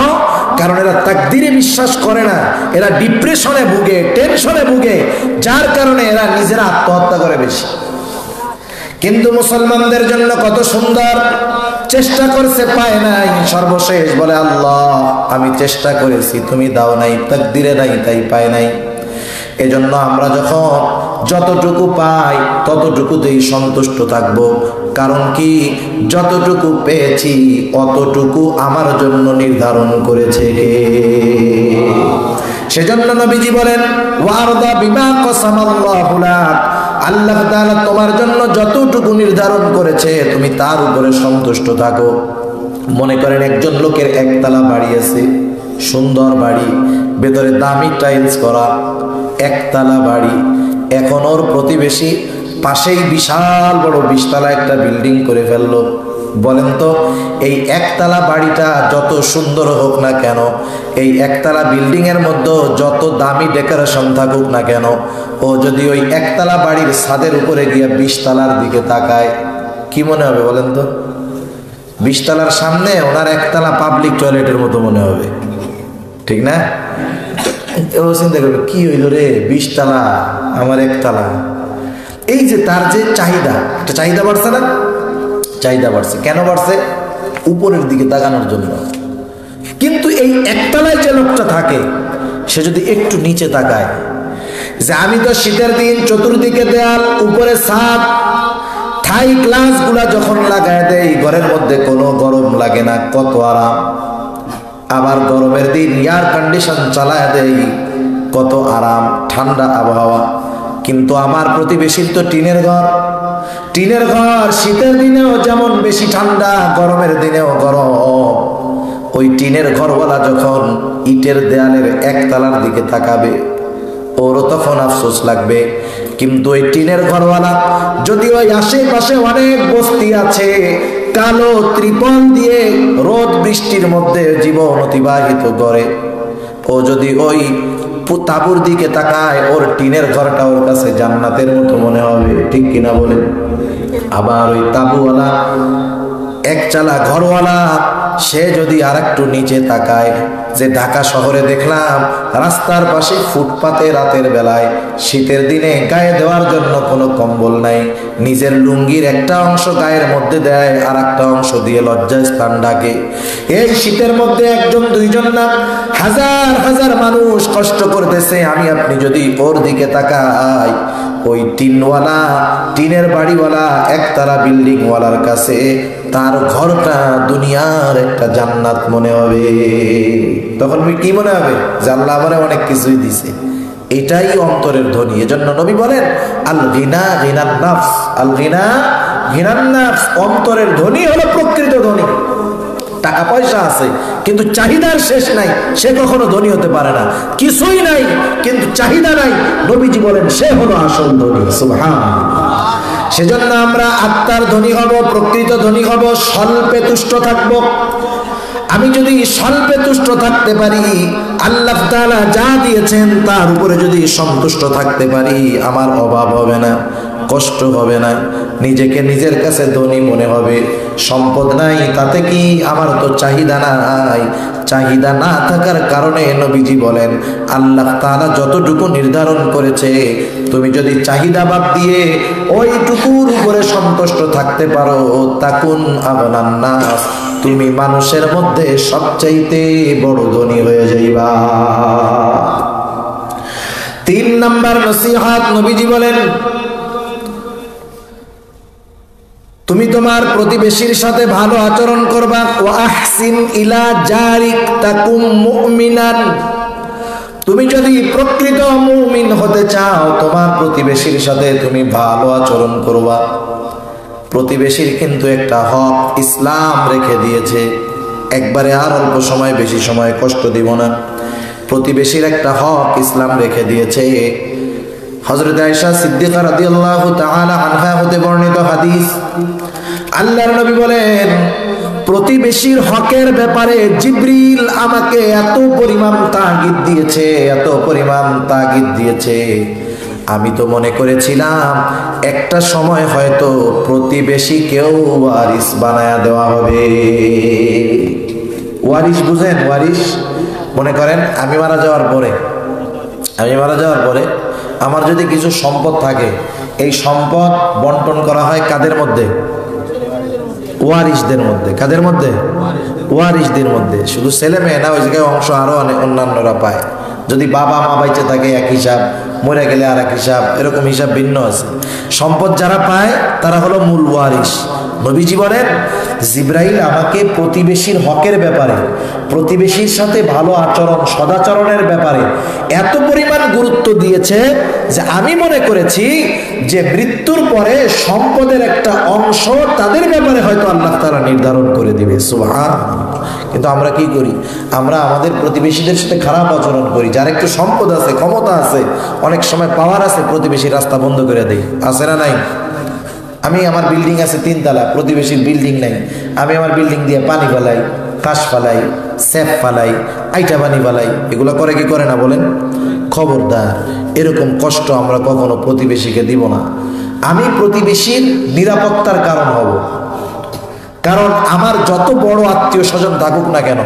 কারণ এরা তাকদিরে বিশ্বাস করে না, এরা ডিপ্রেশনে ভুগে, টেনশনে ভুগে, যার কারণে এরা নিজেরা আত্মহত্যা করে বেশি। কিন্তু মুসলমানদের জন্য কত সুন্দর, চেষ্টা করছে পায় নাই, সর্বশেষ বলে আল্লাহ আমি চেষ্টা করেছি, তুমি দাও নাই, তাকদিরে নাই তাই পায় নাই। এজন্য আমরা যখন যতটুকু পাই ততটুকুতেই সন্তুষ্ট থাকবো। কারণ কি? যতটুকু পেয়েছি অতটুকু আমার জন্য নির্ধারণ করেছে কে? সেজন্য নবীজি বলেন ওয়ারদা বিমা কসামাল্লাহু লাক, আল্লাহ তাআলা তোমার জন্য যতটুকু নির্ধারণ করেছে তুমি তার উপরে সন্তুষ্ট থাকো। মনে করেন একজন লোকের একতলা বাড়ি আছে, সুন্দর বাড়ি, ভেতরে দামি টাইলস করা, একতলা বাড়ি। এখন ওর প্রতিবেশী পাশেই বিশাল বড় 20 তলা একটা বিল্ডিং করে ফেললো। বলেন তো, এই একতলা বাড়িটা যত সুন্দর হোক না কেন, এই একতলা বিল্ডিং এর মধ্যে যত দামি ডেকোরেশন থাকুক না কেন, ও যদি ওই একতলা বাড়ির ছাদের উপরে গিয়ে 20 তলার দিকে তাকায়, কি মনে হবে বলেন তো? 20 তলার সামনে ওনার একতলা পাবলিক টয়লেটের মতো মনে হবে, ঠিক না? ও চিন্তা করবে কি হইল রে, 20 তলা আমার একতলা। এই যে তার যে চাহিদা, একটা চাহিদা বাড়ছে না? চাহিদা বাড়ছে কেন বাড়ছে? উপরের দিকে তাকানোর জন্য। কিন্তু এই একতলায় যে লোকটা থাকে, সে যদি একটু নিচে তাকায়, যে আমি তো শীতের দিন চতুর্দিকে দেয়াল, উপরে ছাদ, থাই গ্লাস গুলা যখন লাগায় দেয় ঘরের মধ্যে কোনো গরম লাগে না, কত আরাম। আবার গরমের দিন এয়ার কন্ডিশন চালায় দেয়, কত আরাম, ঠান্ডা আবহাওয়া। কিন্তু আমার প্রতিবেশীর তো টিনের ঘর, টিনের ঘর শীতের দিনেও যেমন বেশি ঠান্ডা, গরমের দিনেও গরম। ওই টিনের ঘরওয়ালা যখন ইটের দেয়ালের একতলার দিকে তাকাবে ওরও তখন আফসোস লাগবে। কিন্তু ওই টিনের ঘরওয়ালা যদি ওই আশেপাশে অনেক বস্তি আছে, কালো ত্রিপল দিয়ে রোদ বৃষ্টির মধ্যে জীবন অতিবাহিত করে, ও যদি ওই তাঁবুর দিকে তাকায়, ওর টিনের ঘরটা ওর কাছে জান্নাতের মতো মনে হবে, ঠিক কিনা বলেন? আবার ওই তাঁবুওয়ালা একচালা ঘরওয়ালা সে যদি আর একটু নিচে তাকায়, যে ঢাকা শহরে দেখলাম রাস্তার পাশে ফুটপাতে রাতের বেলায় শীতের দিনে গায়ে দেওয়ার জন্য কোনো কম্বল নাই, নিজের লুঙ্গির একটা অংশ গায়ের মধ্যে দেয় আর একটা অংশ দিয়ে লজ্জাস্থান ডাকে। এই শীতের মধ্যে একজন দুইজন না, হাজার হাজার মানুষ কষ্ট করতেছে। আমি আপনি যদি ওর দিকে তাকাই, ওই টিনওয়ালা টিনের বাড়িওয়ালা একতলা বিল্ডিং ওয়ালার কাছে তার ঘরটা দুনিয়ার একটা জান্নাত মনে হবে। তখন কি মনে হবে? যে আল্লাহ আমারে অনেক কিছুই দিছে। এটাই অন্তরের ধ্বনি। এজন্য নবী বলেন আল গিনা গিনান নাফস, আল গিনা গিনান নাফস, অন্তরের ধ্বনি হলো প্রকৃত ধ্বনি। টাকা পয়সা আছে কিন্তু চাহিদার শেষ নাই, সে কখনো ধনী হতে পারে না। কিছুই নাই কিন্তু চাহিদা নাই, নবীজি বলেন সে হলো আসল ধনী। সুবহানাল্লাহ। সেজন্য আমরা আত্মার ধনী হব, প্রকৃত ধনী হব, স্বল্পে তুষ্ট থাকব। আমি যদি স্বল্পে তুষ্ট থাকতে পারি, আল্লাহ তাআলা যা দিয়েছেন তার উপরে যদি সন্তুষ্ট থাকতে পারি, আমার অভাব হবে না, কষ্ট হবে না, নিজেকে নিজের কাছে ধনী মনে হবে। সম্পদ নাই তাতে কি, আমার তো চাহিদা নাই। চাহিদা না থাকার কারণে নবীজি বলেন আল্লাহ তাআলা যতটুকু নির্ধারণ করেছে, তুমি যদি চাহিদা বাদ দিয়ে ওইটুকুর উপরে সন্তুষ্ট থাকতে পারো, তাকুন আগনান নাস, তুমি মানুষের মধ্যে সবচাইতে বড় ধনী হয়ে যাইবা। 3 নাম্বার নসিহত নবীজি বলেন, তুমি তোমার প্রতিবেশীর সাথে ভালো আচরণ করবা। ওয়া আহসিন ইলা জারিক তাকুম মুমিনান, তুমি যদি প্রকৃত মুমিন হতে চাও, তোমার প্রতিবেশীর সাথে তুমি ভালো আচরণ করবা। প্রতিবেশীর কিন্তু একটা হক ইসলাম রেখে দিয়েছে, একবারে আর অল্প সময় বেশি সময় কষ্ট দিব না। প্রতিবেশীর একটা হক ইসলাম রেখে দিয়েছে। হযরত আয়েশা সিদ্দিকা রাদিয়াল্লাহু তাআলা আনহা হতে বর্ণিত হাদিস, আল্লাহর নবী বলেন প্রতিবেশীর হকের ব্যাপারে জিবরিল আমাকে এত পরিমাণ তাগিদ দিয়েছে, এত পরিমাণ তাগিদ দিয়েছে, আমি তো মনে করেছিলাম একটা সময় হয়তো প্রতিবেশীকেও ওয়ারিস বানায়া দেওয়া হবে। ওয়ারিস বুঝেন? ওয়ারিস মনে করেন আমি মারা যাওয়ার পরে আমার যদি কিছু সম্পদ থাকে, এই সম্পদ বন্টন করা হয় কাদের মধ্যে? ওয়ারিসদের মধ্যে। কাদের মধ্যে? ওয়ারিসদের মধ্যে। শুধু ছেলে মেয়ে না, ওই জায়গায় অংশ আরো অন্যান্যরা পায়। যদি বাবা মা বাইচে থাকে এক হিসাব, মরে গেলে আর এক হিসাব, এরকম হিসাব ভিন্ন আছে। সম্পদ যারা পায় তারা হলো মূল ওয়ারিস। নবীজি বলেন জিবরাইল আমাকে প্রতিবেশীর হকের ব্যাপারে, প্রতিবেশীর সাথে ভালো আচরণ সদাচরণের ব্যাপারে এত পরিমাণ গুরুত্ব দিয়েছে যে আমি মনে করেছি যে মৃত্যুর পরে সম্পদের একটা অংশ তাদের ব্যাপারে হয়তো আল্লাহ তাআলা নির্ধারণ করে দিবে। সুবহানাল্লাহ। কিন্তু আমরা কি করি? আমরা আমাদের প্রতিবেশীদের সাথে খারাপ আচরণ করি। যার একটু সম্পদ আছে, ক্ষমতা আছে, অনেক সময় পাওয়ার আছে, প্রতিবেশীর রাস্তা বন্ধ করে দেই। আছে না নাই? আমি আমার বিল্ডিং আছে 3 তলা, প্রতিবেশীর বিল্ডিং নাই, আমি আমার বিল্ডিং দিয়ে পানি ফালাই, কাশ ফালাই, স্যাপ ফালাই, আইটা পানি ফালাই। এগুলো করে কি করে না বলেন? খবরদার, এরকম কষ্ট আমরা কখনো প্রতিবেশীকে দিব না। আমি প্রতিবেশীর নিরাপত্তার কারণ হব। কারণ আমার যত বড় আত্মীয় স্বজন থাকুক না কেন,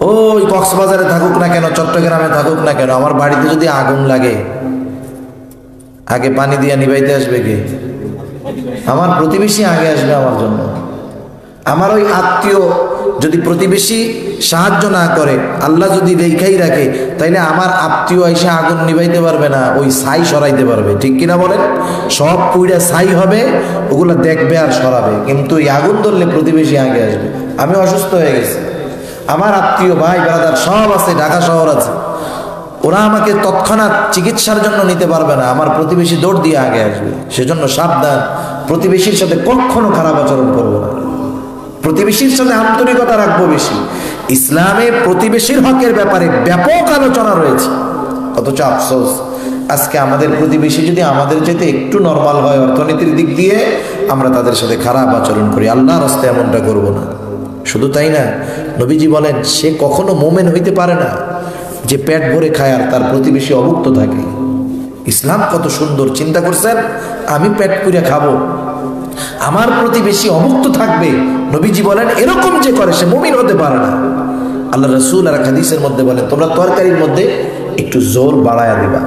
ওই কক্সবাজারে থাকুক না কেন, চট্টগ্রামে থাকুক না কেন, আমার বাড়িতে যদি আগুন লাগে আগে পানি দিয়ে নিভাইতে আসবে কে? আমার প্রতিবেশী আগে আসবে আমার জন্য। আমার ওই আত্মীয় যদি প্রতিবেশী সাহায্য না করে, আল্লাহ যদি রেখাই রাখে, তাইলে আমার আত্মীয় এসে আগুন নিভাইতে পারবে না, ওই ছাই সরাইতে পারবে। ঠিক কিনা বলেন? সব পুইরা ছাই হবে, ওগুলো দেখবে আর সরাবে, কিন্তু এই আগুন ধরলে প্রতিবেশী আগে আসবে। আমি অসুস্থ হয়ে গেছি, আমার আত্মীয় ভাই ব্রাদার সব আছে, ঢাকা শহর আছে, ওরা আমাকে তৎক্ষণাৎ চিকিৎসার জন্য নিতে পারবে না, আমার প্রতিবেশী দৌড় দিয়ে আগে আসবে। সেজন্য সাবধান, প্রতিবেশীর সাথে কখনো খারাপ আচরণ করবো না। প্রতিবেশীর সাথে আন্তরিকতা রাখবো বেশি। ইসলামে প্রতিবেশীর হকের ব্যাপারে ব্যাপক আলোচনা রয়েছে। অথচ আফসোস, আজকে আমাদের প্রতিবেশী যদি আমাদের চাইতে একটু নরমাল হয় অর্থনীতির দিক দিয়ে, আমরা তাদের সাথে খারাপ আচরণ করি। আল্লাহর রাস্তায় এমনটা করব না। শুধু তাই না, নবীজি বলেন সে কখনো মোমেন হইতে পারে না যে পেট ভরে খায় আর তার প্রতিবেশী অভুক্ত থাকে। ইসলাম কত সুন্দর, চিন্তা করছেন? আমি পেট করে খাবো, আমার প্রতিবেশী অভুক্ত থাকবে। নবীজি বলেন এরকম যে করে সে মুমিন হতে পারে না। আল্লাহ রাসূল আর হাদিসের মধ্যে বলেন তোমরা তরকারির মধ্যে একটু জোর বাড়ায়া দিবা,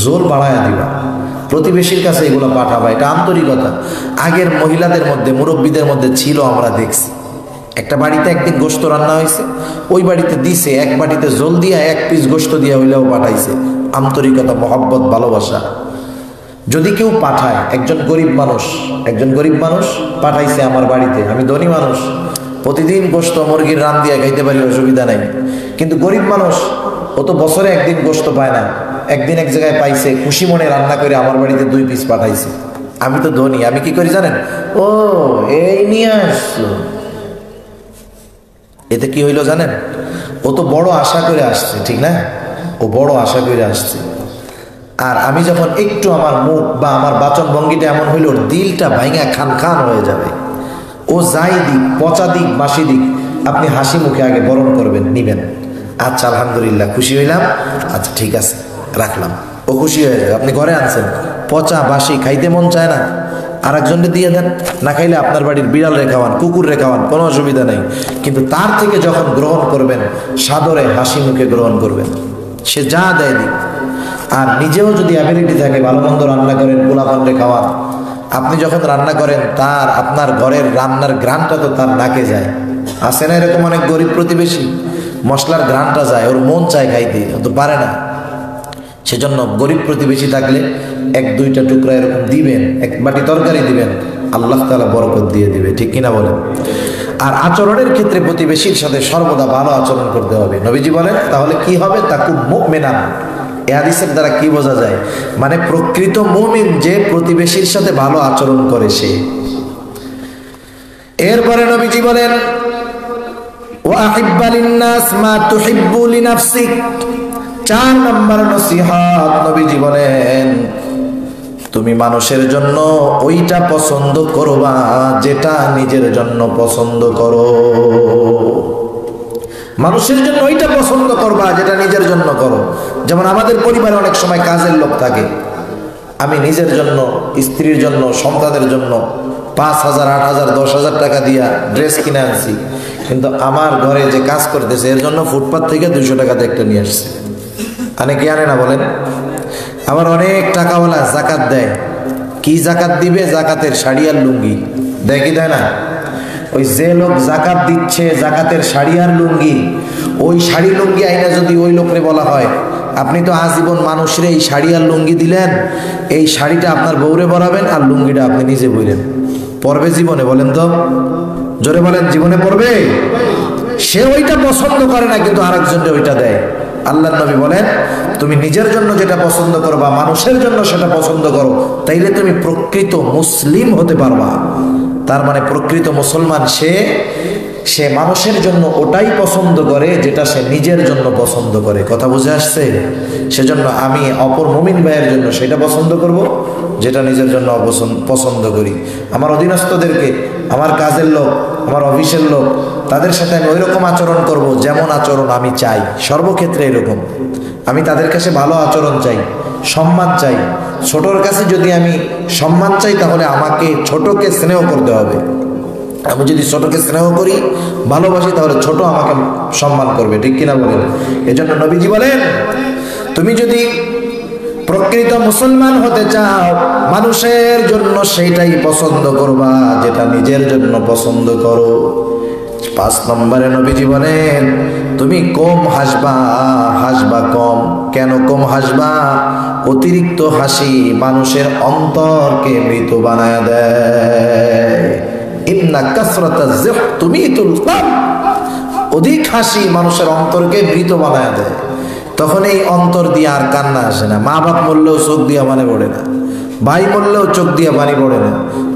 জোর বাড়ায়া দিবা, প্রতিবেশীর কাছে এগুলো পাঠাবা। এটা আন্তরিকতা। আগের মহিলাদের মধ্যে, মুরব্বীদের মধ্যে ছিল, আমরা দেখছি। একটা বাড়িতে একদিন গোশত রান্না হয়েছে, ওই বাড়িতে দিছে এক বাটিতে জল দিয়া, এক পিস গোশত দিয়া হইলেও পাঠাইছে। আন্তরিকতা, মহব্বত, ভালোবাসা। যদি কেউ পাঠায়, একজন গরিব মানুষ পাঠাইছে আমার বাড়িতে, আমি ধনী মানুষ, প্রতিদিন গোশত মুরগির রান দিয়া খাইতে পারি, অসুবিধা নাই। কিন্তু গরিব মানুষ, ও তো বছরে একদিন গোশত পায় না, একদিন এক জায়গায় পাইছে, খুশি মনে রান্না করে আমার বাড়িতে 2 পিস পাঠাইছে। আমি তো ধনী, আমি কি করি জানেন? ও এই নিয়ে আসছো। এতে কি হইলো জানেন? ও তো বড় আশা করে আসছে, ঠিক না? ও বড় আশা করে আসছে। আর আমি যখন একটু আমার মুখ বা আমার বাচন ভঙ্গিটা এমন হইল, ওর দিলটা ভাঙা খান খান হয়ে যাবে। ও যাই দিক, পচা দিক, বাসি দিক, আপনি হাসি মুখে আগে বরণ করবেন, নিবেন। আচ্ছা আলহামদুলিল্লাহ, খুশি হইলাম, আচ্ছা ঠিক আছে রাখলাম। ও খুশি হয়ে যাবে। আপনি ঘরে আনছেন, পচা বাসি, খাইতে মন চায় না, আর একজনকে দিয়ে দেন। না খাইলে আপনার বাড়ির বিড়াল রেখাওয়ান, কুকুর রেখাওয়ান, কোনো অসুবিধা নেই। কিন্তু তার থেকে যখন গ্রহণ করবেন, সাদরে হাসি মুখে গ্রহণ করবেন। সে যা দেয় দিক। আর নিজেও যদি অ্যাবিলিটি থাকে, ভালো মন্দ রান্না করেন, পোলাপানরে খাওয়ান, আপনি যখন রান্না করেন তার আপনার ঘরের রান্নার ঘ্রাণটা তো তার নাকে যায়। আসে না এরকম অনেক গরিব প্রতিবেশী, মশলার ঘ্রাণটা যায়, ওর মন চায় খাইতে, ও তো পারে না। সেজন্য গরিব প্রতিবেশী থাকলে 1-2টা টুকরা এরকম দিবেন, এক বাটি তরকারি দিবেন, আল্লাহ তাআলা বরকত দিয়ে দিবে, ঠিক কিনা বলেন? আর আচরণের ক্ষেত্রে প্রতিবেশীর সাথে সর্বদা ভালো আচরণ করতে হবে। নবীজি বলেন তাহলে কি হবে? তাকু মুমিনান। এই হাদিসের দ্বারা কি বোঝা যায়? মানে প্রকৃত মুমিন যে প্রতিবেশীর সাথে ভালো আচরণ করে সে। এরপরে নবীজি বলেন ওয়া আহিব্বা লিন-নাস মা তুহিব্বু লিনাফসিক। 4 নম্বর নসিহত, নবীজি বলেন তুমি মানুষের জন্য ওইটা পছন্দ করবা যেটা নিজের জন্য পছন্দ করো। মানুষের জন্য ওইটা পছন্দ করবা যেটা নিজের জন্য করো। যেমন আমাদের পরিবারে অনেক সময় কাজের লোক থাকে, আমি নিজের জন্য, স্ত্রীর জন্য, সন্তানের জন্য 5,000, 8,000, 10,000 টাকা দিয়া ড্রেস কিনে আনছি, কিন্তু আমার ঘরে যে কাজ করতেছে এর জন্য ফুটপাত থেকে 200 টাকাতে একটা নিয়ে আসছে। আনে কি আনে না বলেন? আবার অনেক টাকাওয়ালা জাকাত দেয়। কি জাকাত দিবে? জাকাতের শাড়ি আর লুঙ্গি দেয়, কি দেয় না? ওই যে লোক জাকাত দিচ্ছে, জাকাতের শাড়ি আর লুঙ্গি, ওই শাড়ি লুঙ্গি আইনা যদি ওই লোকরে বলা হয় আপনি তো আজীবন মানুষরে এই শাড়ি আর লুঙ্গি দিলেন, এই শাড়িটা আপনার বউরে পরাবেন আর লুঙ্গিটা আপনি নিজে বইলেন, পরবে জীবনে? বলেন তো, জোরে বলেন, জীবনে পরবে? সে ওইটা পছন্দ করে না, কিন্তু আরেকজনকে ওইটা দেয়। আল্লাহর নবী বলেন তুমি নিজের জন্য যেটা পছন্দ করবা, মানুষের জন্য সেটা পছন্দ করো, তাইলে তুমি প্রকৃত মুসলিম হতে পারবা। তার মানে প্রকৃত মুসলমান সে মানুষের জন্য ওটাই পছন্দ করে যেটা সে নিজের জন্য পছন্দ করে। কথা বুঝে আসছে? সেজন্য আমি অপর মুমিন ভাইয়ের জন্য সেটা পছন্দ করব যেটা নিজের জন্য পছন্দ করি। আমার অধীনস্থদেরকে, আমার কাজের লোক, আমার অফিসের লোক, তাদের সাথে আমি ওইরকম আচরণ করব যেমন আচরণ আমি চাই। সর্বক্ষেত্রে এরকম আমি তাদের কাছে ভালো আচরণ চাই, সম্মান চাই। ছোটর কাছে যদি আমি সম্মান চাই তাহলে আমাকে ছোটকে স্নেহ করতে হবে। আমি যদি ছোটকে স্নেহ করি, ভালোবাসি, তাহলে ছোট আমাকে সম্মান করবে, ঠিক কিনা বলেন? এজন্য নবীজি বলেন তুমি যদি প্রকৃত মুসলমান হতে চাও, মানুষের জন্য সেইটাই পছন্দ করবা যেটা নিজের জন্য পছন্দ করো। 5 নম্বরে নবীজি বলেন তুমি কম হাসবা, হাসবা কম। কেন কম হাসবা? অতিরিক্ত হাসি মানুষের অন্তরকে মৃত বানায় দেয়। ইন্না কাসরাতাজ যিহ তুমিতুল কলব। অধিক হাসি মানুষের অন্তরকে মৃত বানায় দেয়। তখন এই অন্তর দিয়ে আর কান্না আসে না। মা বাপ মরলেও চোখ দিয়ে পানি পড়ে না, ভাই মরলেও চোখ দিয়ে পানি পড়ে না,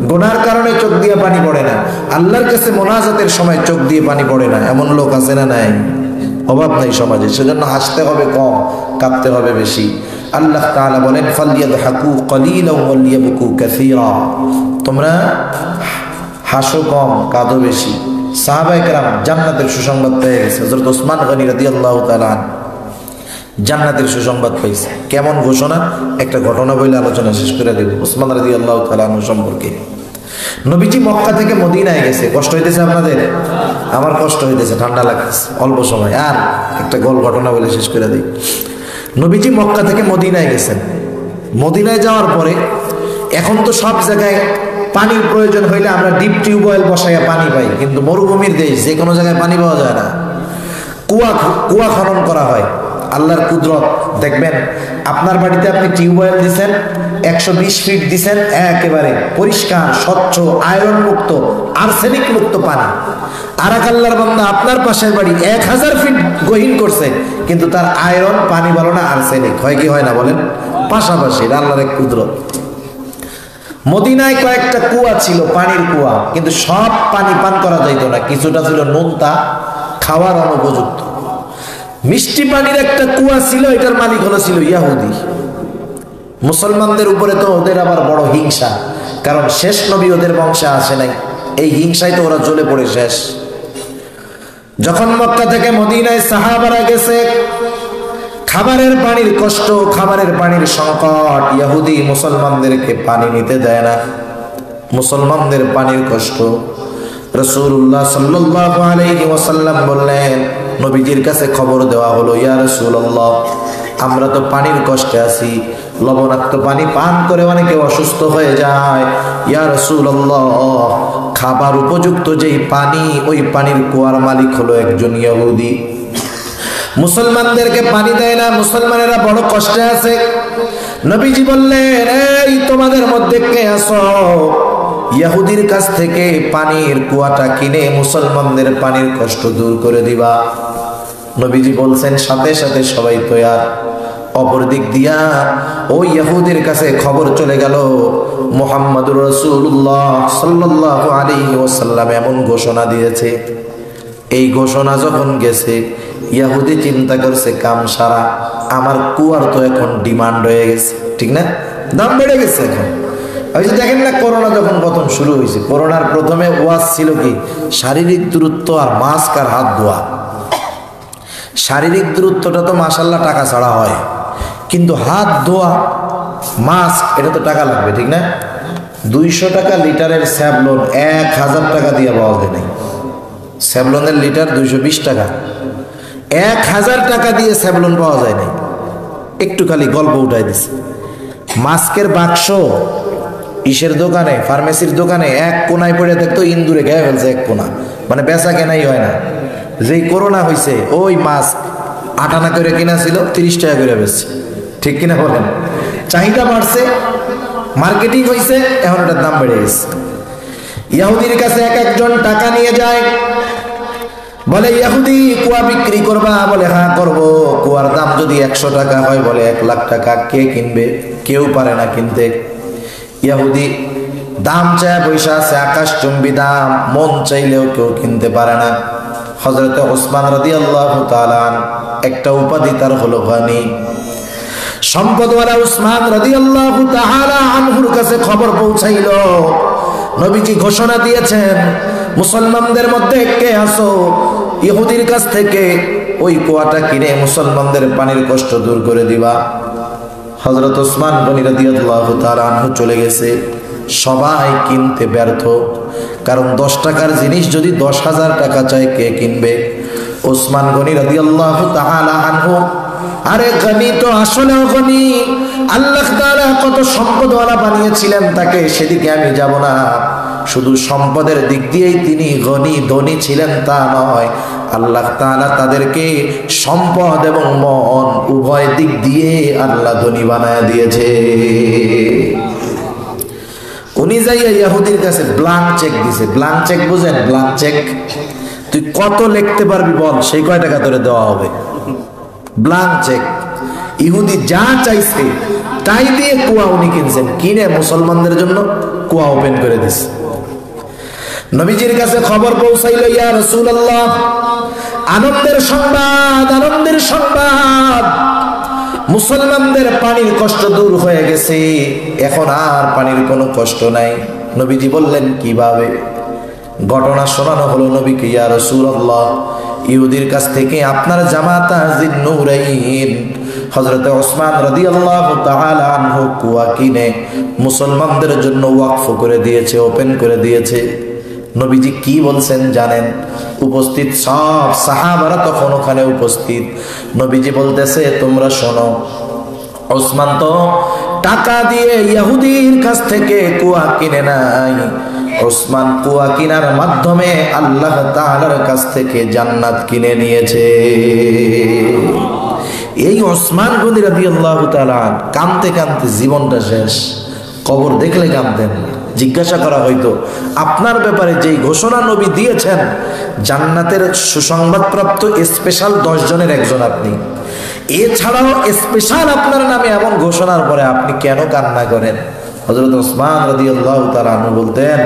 গুনার কারণে চোখ দিয়ে পানি পড়ে না, আল্লাহর কাছে মোনাজাতের সময় চোখ দিয়ে পানি পড়ে না, এমন লোক আছে না নাই? অভাব নাই সমাজে। সেজন্য হাসতে হবে কম, কাঁদতে হবে বেশি। আল্লাহ তাআলা বলেন ফালইয়াদহাকু কলিলাও ওয়ালিয়াবকু কাসীরা, তোমরা হাসো কম, কাঁদো বেশি। সাহাবায়ে কেরাম জান্নাতের সুসংবাদ পেয়ে গেছে। হযরত ওসমান গনি রাদিয়াল্লাহু তাআলা জান্নাতের সুসংবাদ পাইছে। কেমন ঘোষণা? একটা ঘটনা বলে আলোচনা শেষ করে দেব ওসমান রাদিয়াল্লাহু তাআলা আনহু সম্পর্কে। নবীজি মক্কা থেকে মদিনায় গেছে। কষ্ট হইতেছে আপনাদের? আমার কষ্ট হইতেছে, ঠান্ডা লাগতেছে অল্প সময়। আর একটা ঘটনা বলে শেষ করে দিই। নবীজি মক্কা থেকে মদিনায় গেছেন। মদিনায় যাওয়ার পরে এখন তো সব জায়গায় পানির প্রয়োজন হইলে আমরা ডিপ টিউবওয়েল বসাইয়া পানি পাই, কিন্তু মরুভূমির দেশ, যে কোনো জায়গায় পানি পাওয়া যায় না। কুয়া খনন করা হয়। আল্লাহর কুদরত দেখবেন, আপনার বাড়িতে আপনি টিউবওয়েল দিচ্ছেন, 120 ফিট দিচ্ছেন, একেবারে পরিষ্কার স্বচ্ছ আয়রন মুক্ত আর্সেনিক মুক্ত পানি। আর এক আল্লাহর বান্দা আপনার পাশের বাড়ি 1000 ফিট গহীন করছে, কিন্তু তার আয়রন পানি ভালো না, আর্সেনিক। হয় কি হয় না বলেন? পাশাপাশি আল্লাহর এক কুদরত। মদিনায় কয়েকটা কুয়া ছিল, পানির কুয়া, কিন্তু সব পানি পান করা যাইত না। কিছুটা ছিল নোনতা, খাওয়ার অনুপযুক্ত। মিষ্টি পানির একটা কুয়া ছিল, এটার মালিক ছিল ইহুদি। মুসলমানদের উপরে তো ওদের আবার বড় হিংসা, কারণ শেষ নবী ওদের বংশে আসে নাই। এই হিংসায় তো ওরা জ্বলে পড়ে শেষ। যখন মক্কা থেকে মদিনায় সাহাবারা গেছে, খাবারের পানির কষ্ট, খাবারের পানির সংকট, ইহুদি মুসলমানদেরকে পানি নিতে দেয় না। মুসলমানদের পানির কষ্ট। রাসূলুল্লাহ সাল্লাল্লাহু আলাইহি ওয়াসাল্লাম বললেন, নবীজির কাছে খবর দেওয়া হলো, ইয়া রাসূলুল্লাহ, আমরা তো পানির কষ্টে আছি, লবণাক্ত পানি পান করে অনেকে অসুস্থ হয়ে যায়। ইয়া রাসূলুল্লাহ, খাবার উপযুক্ত যেই পানি, ওই পানির কুয়ার মালিক হলো একজন ইহুদি। মুসলমানদেরকে পানি দেয় না, মুসলমানেরা বড় কষ্টে আছে। নবীজি বললেন, এই তোমাদের মধ্যে কে আছো, ইহুদির কাছ থেকে পানির কুয়াটা কিনে মুসলমানদের পানির কষ্ট দূর করে দিবা। নবীজি বলছেন, সাথে সাথে সবাই তৈয়ার। অপর দিক দিয়া ওই ইহুদির কাছে খবর চলে গেল, মুহাম্মদুর রাসূলুল্লাহ সাল্লাল্লাহু আলাইহি ওয়াসাল্লাম এমন ঘোষণা দিয়েছে। এই ঘোষণা যখন গেছে, ইহুদি চিন্তা করছে, কাম সারা, আমার কুয়ার তো এখন ডিমান্ড হয়ে গেছে, ঠিক না? দাম বেড়ে গেছে এখন। ওই যে দেখেন না, করোনা যখন প্রথম শুরু হয়েছে, করোনার প্রথমে ওয়াজ ছিল কি? শারীরিক দূরত্ব আর মাস্ক আর হাত ধোয়া। শারীরিক দূরত্বটা তো মাশাআল্লাহ টাকা ছাড়া হয়, কিন্তু হাত ধোয়া, মাস্ক, এটা তো টাকা লাগবে, ঠিক না? 200 টাকা লিটারের স্যাভলন 1000 টাকা দিয়ে পাওয়া যায় নাই। স্যাভলনের লিটার 220 টাকা, 1000 টাকা দিয়ে স্যাভলন পাওয়া যায় নাই। একটু খালি গল্প উঠাই দিছে। মাস্কের বাক্স ইসের দোকানে, ফার্মেসির দোকানে এক কোনায় পড়ে দেখতো, ইন্দুরে খেয়ে ফেলছে এক কোনা, মানে বেচা কেনাই হয় না। যেই করোনা হয়েছে, ওই মাস্ক 8 আনা করে কিনা ছিল, 30 টাকা করে বেচছে, ঠিক কিনা বলেন? চাহিদা বাড়ছে, মার্কেটিং হয়েছে, এখন এটার দাম বেড়ে গেছে। ইহুদির কাছে এক একজন টাকা নিয়ে যায়, বলে, ইহুদি কুয়া বিক্রি করবা? বলে, হ্যাঁ করবো। কুয়ার দাম যদি 100 টাকা হয়, বলে 1 লাখ টাকা। কে কিনবে? কেউ পারে না কিনতে। ইহুদি দাম চায়, পয়সা আছে আকাশচুম্বী দাম, মন চাইলেও কেউ কিনতে পারে না। হযরত ওসমান রাদিয়াল্লাহু তাআলা একটা উপাধি তার হলো গনি। সম্পদওয়ালা উসমান রাদিয়াল্লাহু তাআলা আনহুর কাছে খবর পৌঁছাইল, নবীজি ঘোষণা দিয়েছেন, মুসলমানদের মধ্যে কে আছো, ইহুদির কাছ থেকে ওই কুয়াটা কিনে মুসলমানদের পানির কষ্ট দূর করে দিবা। হযরত ওসমান গনি রাদিয়াল্লাহু তাআলা আনহু চলে গেছে। সবাই কিনতে ব্যর্থ, কারণ 10 টাকার জিনিস যদি 10,000 টাকা চায়, কে কিনবে? ওসমান গনি রাদিয়াল্লাহু তাআলা আনহু, আরে গনি তো আসলেও গনি, আল্লাহ তাআলা কত সম্পদওয়ালা বানিয়েছিলেন তাকে, সেদিকে আমি যাব না। শুধু সম্পদের দিক দিয়েই তিনি গনি ধনী ছিলেন তা নয়, আল্লাহ তাআলা তাদেরকে সম্পদ এবং মন উভয় দিক দিয়ে আল্লাহ ধনী বানায় দিয়েছে। উনি যাইয়া ইহুদির কাছে ব্ল্যাঙ্ক চেক দিছে। ব্ল্যাঙ্ক চেক বুঝেন? ব্ল্যাঙ্ক চেক, তুই কত লিখতে পারবি বল, সেই কয় টাকা তোরে দেওয়া হবে। Blank cheque. ইহুদি যা চাইছে টাই দিয়ে কুয়া উনি কিনছেন, কিনে মুসলমানদের জন্য কুয়া ওপেন করে দিছে। নবীজির কাছে খবর পৌঁছাইল, ইয়া রাসূলুল্লাহ, আনন্দের সংবাদ, আনন্দের সংবাদ, মুসলমানদের পানির কষ্ট দূর হয়ে গেছে, এখন আর পানির কোনো কষ্ট নাই। নবীজি বললেন কিভাবে? ঘটনা শোনানো হলো নবীকে, ইয়া রাসূলুল্লাহ, ইহুদির কাছ থেকে আপনার জামাতা জিন্নুরাইন হযরত ওসমান রাদিয়াল্লাহু তাআলা আনহু কুয়া কিনে মুসলমানদের জন্য ওয়াকফ করে দিয়েছে, ওপেন করে দিয়েছে। নবীজি কি বলছেন জানেন? উপস্থিত সব সাহাবারা তখন ওখানে উপস্থিত। নবীজি বলতেছে, তোমরা শোনো, ওসমান তো টাকা দিয়ে ইহুদির কাছ থেকে কুয়া কিনে নাই, ওসমান কুয়া কিনার মাধ্যমে আল্লাহ তাআলার কাছ থেকে জান্নাত কিনে নিয়েছে। এই ওসমান গনি রাদিয়াল্লাহু তাআলা কাঁদতে কাঁদতে জীবনটা শেষ। কবর দেখলে কাঁদতেন। জিজ্ঞাসা করা হইতো, আপনার ব্যাপারে যেই ঘোষণা নবী দিয়েছেন, জান্নাতের সুসংবাদপ্রাপ্ত স্পেশাল 10 জনের একজন আপনি, এছাড়াও স্পেশাল আপনার নামে এমন ঘোষণার পরে আপনি কেন কান্না করেন? হযরত ওসমান রাদিয়াল্লাহু তাআলা আনহু বলতেন,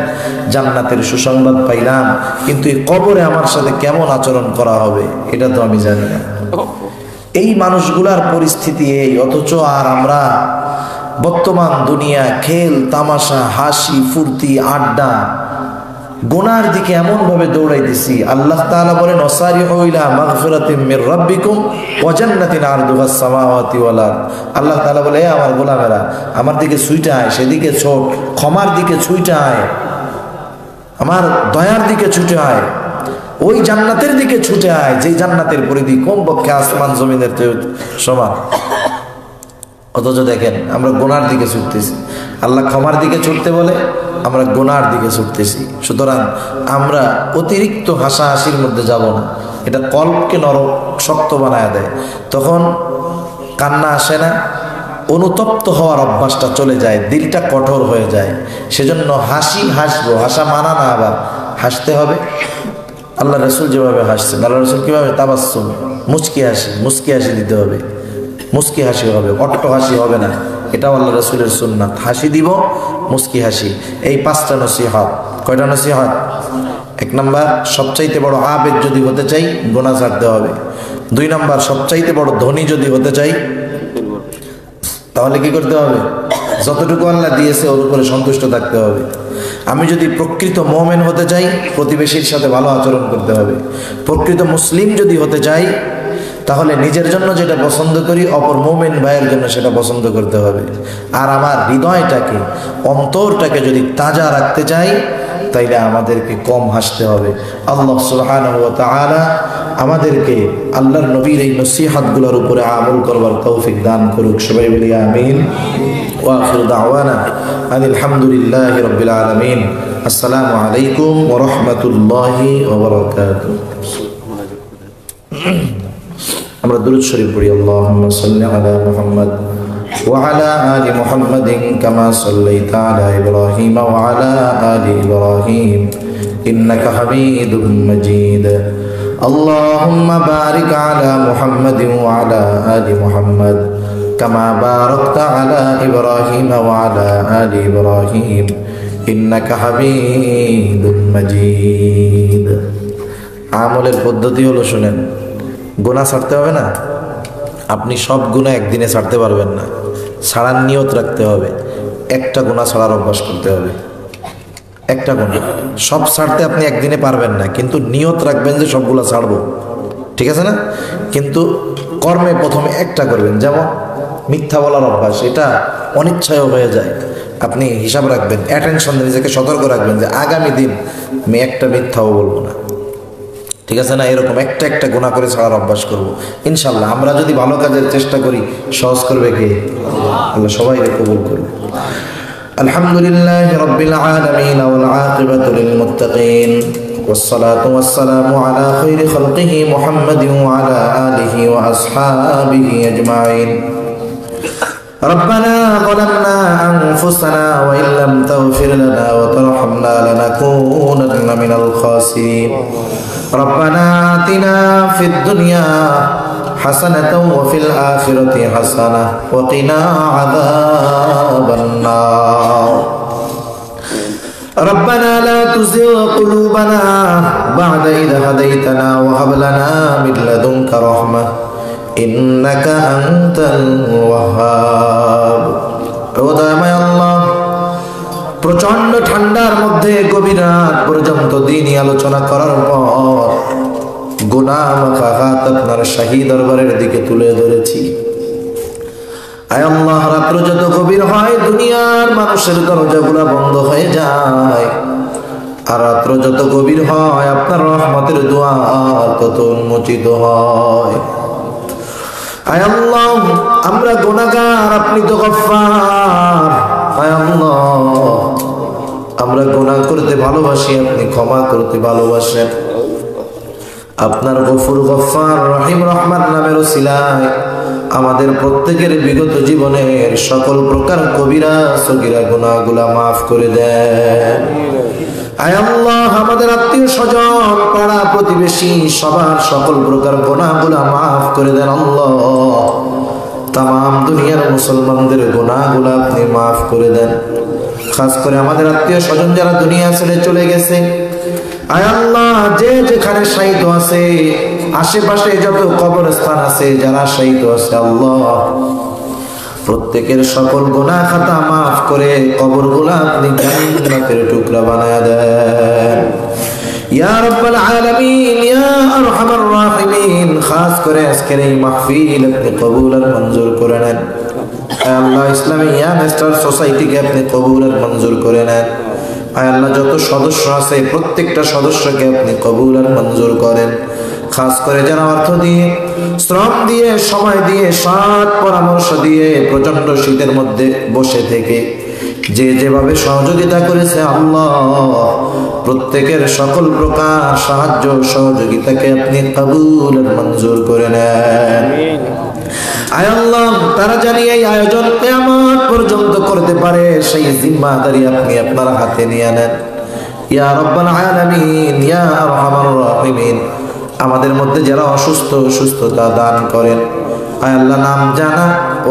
জান্নাতের সুসংবাদ পাইলাম, কিন্তু এই কবরে আমার সাথে কেমন আচরণ করা হবে এটা তো আমি জানি না। এই মানুষগুলার পরিস্থিতি এই, অথচ আর আমরা বর্তমান দুনিয়া খেল তামাশা, হাসি ফুর্তি, আড্ডা, গুনার দিকে এমন ভাবে দৌড়াইতেছি। আল্লাহ তাআলা বলেন, ওয়াসারিউ ইলা মাগফিরাতিম মির রাব্বিকুম ওয়া জান্নাতিন আরদুহাস সামাওয়াতি ওয়াল আরদ। আল্লাহ তাআলা বলে, আমার গোলামেরা, আমার দিকে ছুঁইটা আয়, সেদিকে ছোট, ক্ষমার দিকে ছুঁইটা আয়, আমার দয়ার দিকে ছুটে আয়, ওই জান্নাতের দিকে ছুটে আয়, যে জান্নাতের পরিধি কমপক্ষে আসমান জমিনের সমান। অথচ দেখেন আমরা গুনার দিকে ছুটতেছি। আল্লাহ ক্ষমার দিকে ছুটতে বলে, আমরা গুনার দিকে ছুটতেছি। সুতরাং আমরা অতিরিক্ত হাসাহাসির মধ্যে যাব না, এটা কল্পকে নরক শক্ত বানায় দেয়। তখন কান্না আসে না, অনুতপ্ত হওয়ার অভ্যাসটা চলে যায়, দিলটা কঠোর হয়ে যায়। সেজন্য হাসবো, হাসা মানা না, আবার হাসতে হবে। আল্লাহ রাসূল যেভাবে হাসছেন, আল্লাহ রাসূল কিভাবে? তাবাসসুম, মুচকি হাসি দিতে হবে, মুচকি হাসি হবে, অট্ট হাসি হবে না। এটাও আল্লাহ রাসূলের সুন্নাত। হাসি দিব, মুচকি হাসি। এই 5টা নসিহত। কয়টা নসিহত? 1 নাম্বার, সবচাইতে বড় আবেদ যদি হতে চাই, গুনাহ ছাড়তে হবে। 2 নাম্বার, সবচাইতে বড় ধনী যদি হতে চাই, তাহলে কি করতে হবে? যতটুকু আল্লাহ দিয়েছে ওর উপরে সন্তুষ্ট থাকতে হবে। আমি যদি প্রকৃত মুমিন হতে চাই, প্রতিবেশীর সাথে ভালো আচরণ করতে হবে। প্রকৃত মুসলিম যদি হতে চাই, তাহলে নিজের জন্য যেটা পছন্দ করি, অপর মুমিন ভাইয়ের জন্য সেটা পছন্দ করতে হবে। আর আমার হৃদয়টাকে, অন্তরটাকে যদি তাজা রাখতে চাই, তাইলে আমাদেরকে কম হাসতে হবে। আল্লাহ সুবহানাহু ওয়া তাআলা আমাদেরকে আল্লাহর নবীর এই নসিহতগুলোর উপরে আমল করবার তৌফিক দান করুক। সবাই বলি আমিন। ওয়া আখিরু দাওয়ানা আলহামদুলিল্লাহি রাব্বিল আলামিন। আসসালামু আলাইকুম ওয়া রাহমাতুল্লাহি ওয়া বারাকাতুহু। আমরা দুরূদ শরীফ পড়ি। আল্লাহুম্মা সাল্লি আলা মুহাম্মাদ ওয়া আলা আলি মুহাম্মাদিন কামা সাল্লাইতা আলা ইব্রাহিম ওয়া আলা আলি ইব্রাহিম ইন্নাকা হামিদুম মাজিদ। আল্লাহুম্মা বারিক আলা মুহাম্মাদিন ওয়া আলা আলি মুহাম্মাদ কামা বারাকতা আলা ইব্রাহিম ওয়া আলা আলি ইব্রাহিম ইন্নাকা হামিদুম মাজিদ। আমলের পদ্ধতি হলো, শুনেন, গুনাহ ছাড়তে হবে না। আপনি সব গুনাহ একদিনে ছাড়তে পারবেন না, ছাড়ার নিয়ত রাখতে হবে। একটা গুনাহ ছাড়ার অভ্যাস করতে হবে। একটা গুনাহ সব ছাড়তে আপনি একদিনে পারবেন না, কিন্তু নিয়ত রাখবেন যে সবগুলা ছাড়বো, ঠিক আছে না? কিন্তু কর্মে প্রথমে একটা করবেন। যেমন মিথ্যা বলার অভ্যাস, এটা অনিচ্ছায় হয়ে যায়। আপনি হিসাব রাখবেন, অ্যাটেনশন, নিজেকে সতর্ক রাখবেন যে আগামী দিন আমি একটা মিথ্যাও বলবো না, ঠিক আছে না? এরকম একটা একটা গুনাহ করে ছাড়ার অভ্যাস করব ইনশাআল্লাহ। আমরা যদি ভালো কাজের চেষ্টা করি, সহজ করবে কে? আল্লাহ সবাইকে কবুল করুন। আলহামদুলিল্লাহি রাব্বিল আলামিন ওয়াল আকিবাতু লিল মুত্তাকিন والصلاة والسلام على خير خلقه محمد وعلى آله وأصحابه أجمعين. ربنا ظلمنا أنفسنا وإن لم تغفر لنا وترحمنا لنكونن من الخاسرين. ربنا آتنا في الدنيا হাসানাতাও ওয়া ফিল আখিরাতি হাসানাহ ওয়া কিনা আযাবান নার। ربنا لا تزغ قلوبنا بعد إذ هديتنا وهب لنا من لدنك رحمة إنك أنت الوهاب। দয়াময় আল্লাহ, প্রচন্ড ঠান্ডার মধ্যে গভীর রাত পর্যন্ত দিনই আলোচনা করার পর গুনাহ মাখা হাত আপনার শাহী দরবারের দিকে তুলে ধরেছি। আয় আল্লাহ, রাত্র যত গভীর হয় দুনিয়ার মানুষের দরজাগুলো বন্ধ হয়ে যায়, আর রাত্র যত গভীর হয় আপনার রহমতের দুয়ার তত উন্মোচিত হয়। আয় আল্লাহ, আমরা গুনাহগার, আপনি তো গফফার। আয় আল্লাহ, আমরা গুনাহ করতে ভালোবাসি, আপনি ক্ষমা করতে ভালোবাসেন। আপনার গফুর, গফফার, রহিম, রহমান নামের ওসিলায় আমাদের প্রত্যেকের বিগত জীবনের সকল প্রকার কবিরা সগীরা গুনাহগুলা মাফ করে দেন। আয় আল্লাহ, আমাদের আত্মীয় স্বজন, পাড়া প্রতিবেশী সবার সকল প্রকার গুনাহগুলা মাফ করে দেন। আল্লাহ, তাম দুনিয়ার মুসলমানদের গুনাহগুলা আপনি মাফ করে দেন। খাস করে আমাদের আত্মীয় স্বজন যারা দুনিয়া ছেড়ে চলে গেছে, আয় আল্লাহ, যে যেখানে শায়িত আছে, আশেপাশে যত কবরস্থান আছে যারা শায়িত আছে, আল্লাহ প্রত্যেকের সকল গুনাহ খাতা মাফ করে কবরগুলো আপনি জান্নাতের টুকরা বানায়া দেন। ইয়া রাব্বাল আলামিন, ইয়া আরহামার রাহিমিন, খাস করে আজকের এই মাহফিল আপনি কবুল আর মঞ্জুর করে নেন। আয় আল্লাহ, ইসলামী ইয়াংস্টার সোসাইটিকে আপনি কবুল আর মঞ্জুর করে নেন। আয় আল্লাহ, যত সদস্য আছে প্রত্যেকটা সদস্যকে আপনি কবুল আর মঞ্জুর করেন। খাস করে যারা অর্থ দিয়ে, শ্রম দিয়ে, সময় দিয়ে, সৎ পরামর্শ দিয়ে প্রচন্ড শীতের মধ্যে বসে থেকে যে যেভাবে সহযোগিতা করেছে, আল্লাহ প্রত্যেকের সকল প্রকার সাহায্য সহযোগিতাকে আপনি কবুল আর মঞ্জুর করে নেন। আয় আল্লাহ, তারা জানি এই আয়োজন কিয়ামত পর্যন্ত করতে পারে সেই জিম্মাদারি আপনি আপনার হাতে নিয়ে নেন। ইয়া রাব্বাল আলামিন, ইয়া আরহামার রাহিমিন, আমাদের মধ্যে যারা অসুস্থ, সুস্থতা দান করেন। আয় আল্লাহ, নাম জানা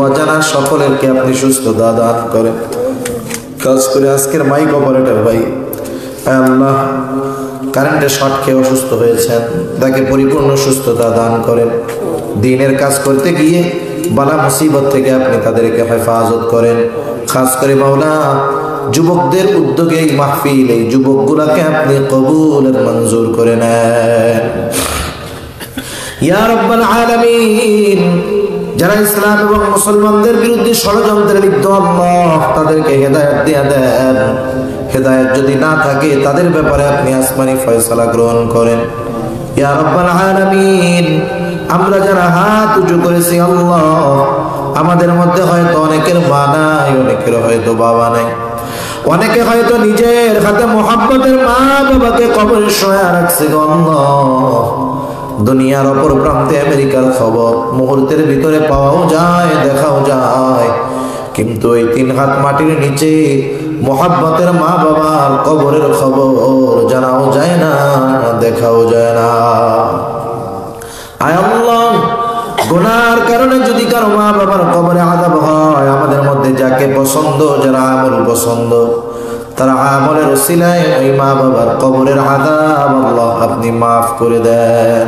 অজানা সকলেরকে আপনি সুস্থতা দান করেন। খাস করে আজকের মাইক অপারেটর ভাই, আয় আল্লাহ কারেন্টের শর্ট খেয়ে অসুস্থ হয়েছেন, তাকে পরিপূর্ণ সুস্থতা দান করেন। দিনের কাজ করতে গিয়ে বালা মুসিবত থেকে আপনি তাদেরকে হেফাজত করেন। খাস করে মাওলা, যুবকদের উদ্যোগে এই মাহফিল, এই যুবকগুলাকে আপনি কবুল আর মঞ্জুর করে নেন। ইয়া রাব্বাল আলামিন, যারা ইসলাম এবং মুসলমানদের বিরুদ্ধে ষড়যন্ত্রে লিপ্ত, আল্লাহ তাদেরকে হেদায়েত দিয়ে দেন। হেদায়েত যদি না থাকে তাদের ব্যাপারে আপনি আসমানি ফয়সালা গ্রহণ করেন। ইয়া রাব্বাল আলামিন, আমরা যারা হাত উঁচু করেছি, আল্লাহ আমাদের মধ্যে হয়তো অনেকের মা নাই, অনেকের হয়তো বাবা নাই, অনেকে হয়তো নিজের হাতে মোহাব্বতের মা বাবাকে কবরে শোয়া রাখছে। আল্লাহ, দুনিয়ার অপর প্রান্তে আমেরিকার খবর মুহূর্তের ভিতরে পাওয়াও যায়, দেখাও যায়, কিন্তু এই 3 হাত মাটির নিচে মোহাব্বতের মা বাবার কবরের খবর জানাও যায় না, দেখাও যায় না। আয় আল্লাহ, গুনার কারণে যদি কারো মা বাবার কবরে আযাব হয়, আমাদের মধ্যে যাকে পছন্দ, যারা আমল পছন্দ, তারা আমলের ওসিলায় ওই মা বাবার কবরের আযাব আল্লাহ আপনি মাফ করে দেন।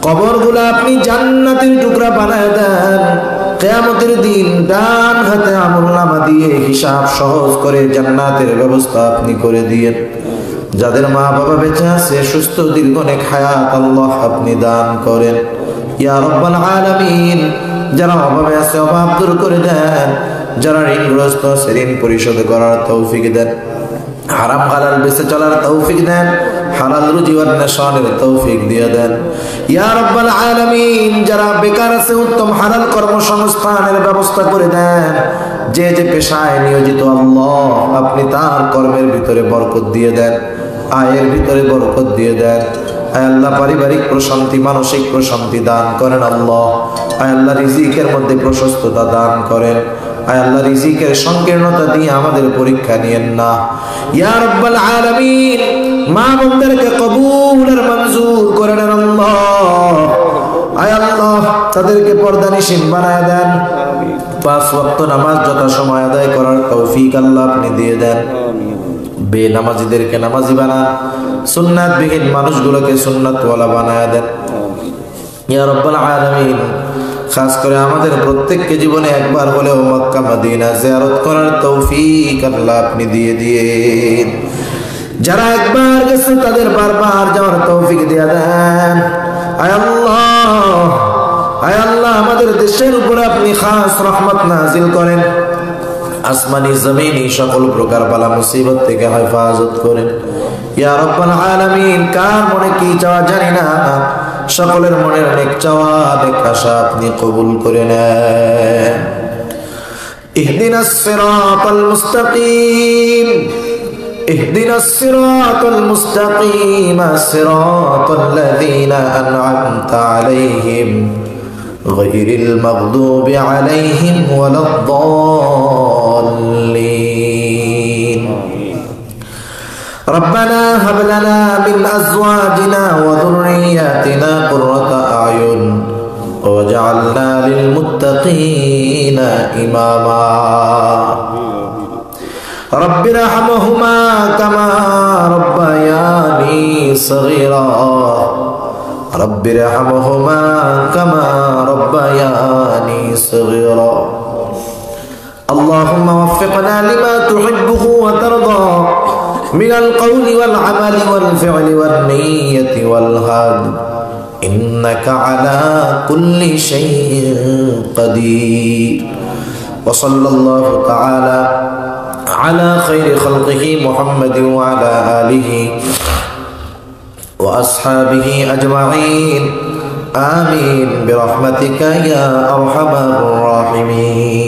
কবরগুলো আপনি জান্নাতের টুকরা বানায় দেন। কিয়ামতের দিন ডান হাতে আমলনামা দিয়ে হিসাব সহজ করে জান্নাতের ব্যবস্থা আপনি করে দিয়েন। যাদের মা বাবা বেঁচে আছে, সুস্থ দীর্ঘ নেক হায়াত আল্লাহ আপনি দান করেন। ইয়া রাব্বাল আলামিন, যারা অভাবে আছে অভাব দূর করে দেন, যারা ঋণগ্রস্ত আছে ঋণ পরিশোধ করার তৌফিক দেন, হারাম হালাল বেঁচে চলার তৌফিক দেন, হালাল রুজি অন্বেষণের তৌফিক দিয়ে দেন। ইয়া রাব্বাল আলামিন, যারা বেকার আছে উত্তম হালাল কর্মসংস্থানের ব্যবস্থা করে দেন। যে যে পেশায় নিয়োজিত, আল্লাহ আপনি তার কর্মের ভিতরে বরকত দিয়ে দেন, আয়ের ভিতরে বরকত দিয়ে দেন। আয় আল্লাহ, পারিবারিক প্রশান্তি, মানসিক প্রশান্তি দান করেন। আল্লাহ, আয় আল্লাহ, রিজিকের মধ্যে প্রশস্ততা দান করেন। আয় আল্লাহ, রিজিকের সংকীর্ণতা দিয়ে আমাদের পরীক্ষা নিয়েন না। ইয়া রাব্বাল আলামিন, মা বোনদেরকে কবুল আর মঞ্জুর করে নেন। আল্লাহ, আয় আল্লাহ তাদেরকে পর্দানিশীন বানায় দেন, 5 ওয়াক্ত নামাজ যথাসময়ে আদায় করার তৌফিক আল্লাহ আপনি দিয়ে দেন। বেনামাজিদেরকে নামাজি বানান, সুন্নাতবিহীন মানুষগুলোকে সুন্নাতওয়ালা বানায় দেন ইয়া রাব্বাল আলামিন। খাস করে আমাদের প্রত্যেককে জীবনে একবার হলেও মক্কা মদিনা জিয়ারত করার তৌফিক আল্লাহ আপনি দিয়ে দিন। যারা একবার গেছে তাদের বারবার যাওয়ার তৌফিক দিয়ে দেন। আয় আল্লাহ আমাদের দেশের উপরে আপনি খাস রহমত নাজিল করেন, আসমানি জমিনি সকল প্রকার বালা মুসিবত থেকে হেফাজত করেন ইয়া রাব্বাল আলামিন। কার মনে কি চাওয়া জানি না, সকলের মনের নেক চাওয়া নেক আশা আপনি কবুল করে নেন। ইহদিনাস সিরাতাল মুস্তাকিম, ইহদিনাস সিরাতাল মুস্তাকিম, সিরাতাল লাযীনা আন'আমতা আলাইহিম গায়রিল মাগদুবি আলাইহিম ওয়ালাদ-দাল্লিন। ربنا هب لنا من أزواجنا وذرياتنا قرة أعين واجعلنا للمتقين إماما رب ارحمهما كما ربياني صغيرا رب ارحمهما كما ربياني صغيرا اللهم وفقنا لما تحبه وترضى من القول والعمل والفعل والنية والهاد إنك على كل شيء قدير وصلى الله تعالى على خير خلقه محمد وعلى آله وأصحابه أجمعين آمين برحمتك يا أرحم الراحمين.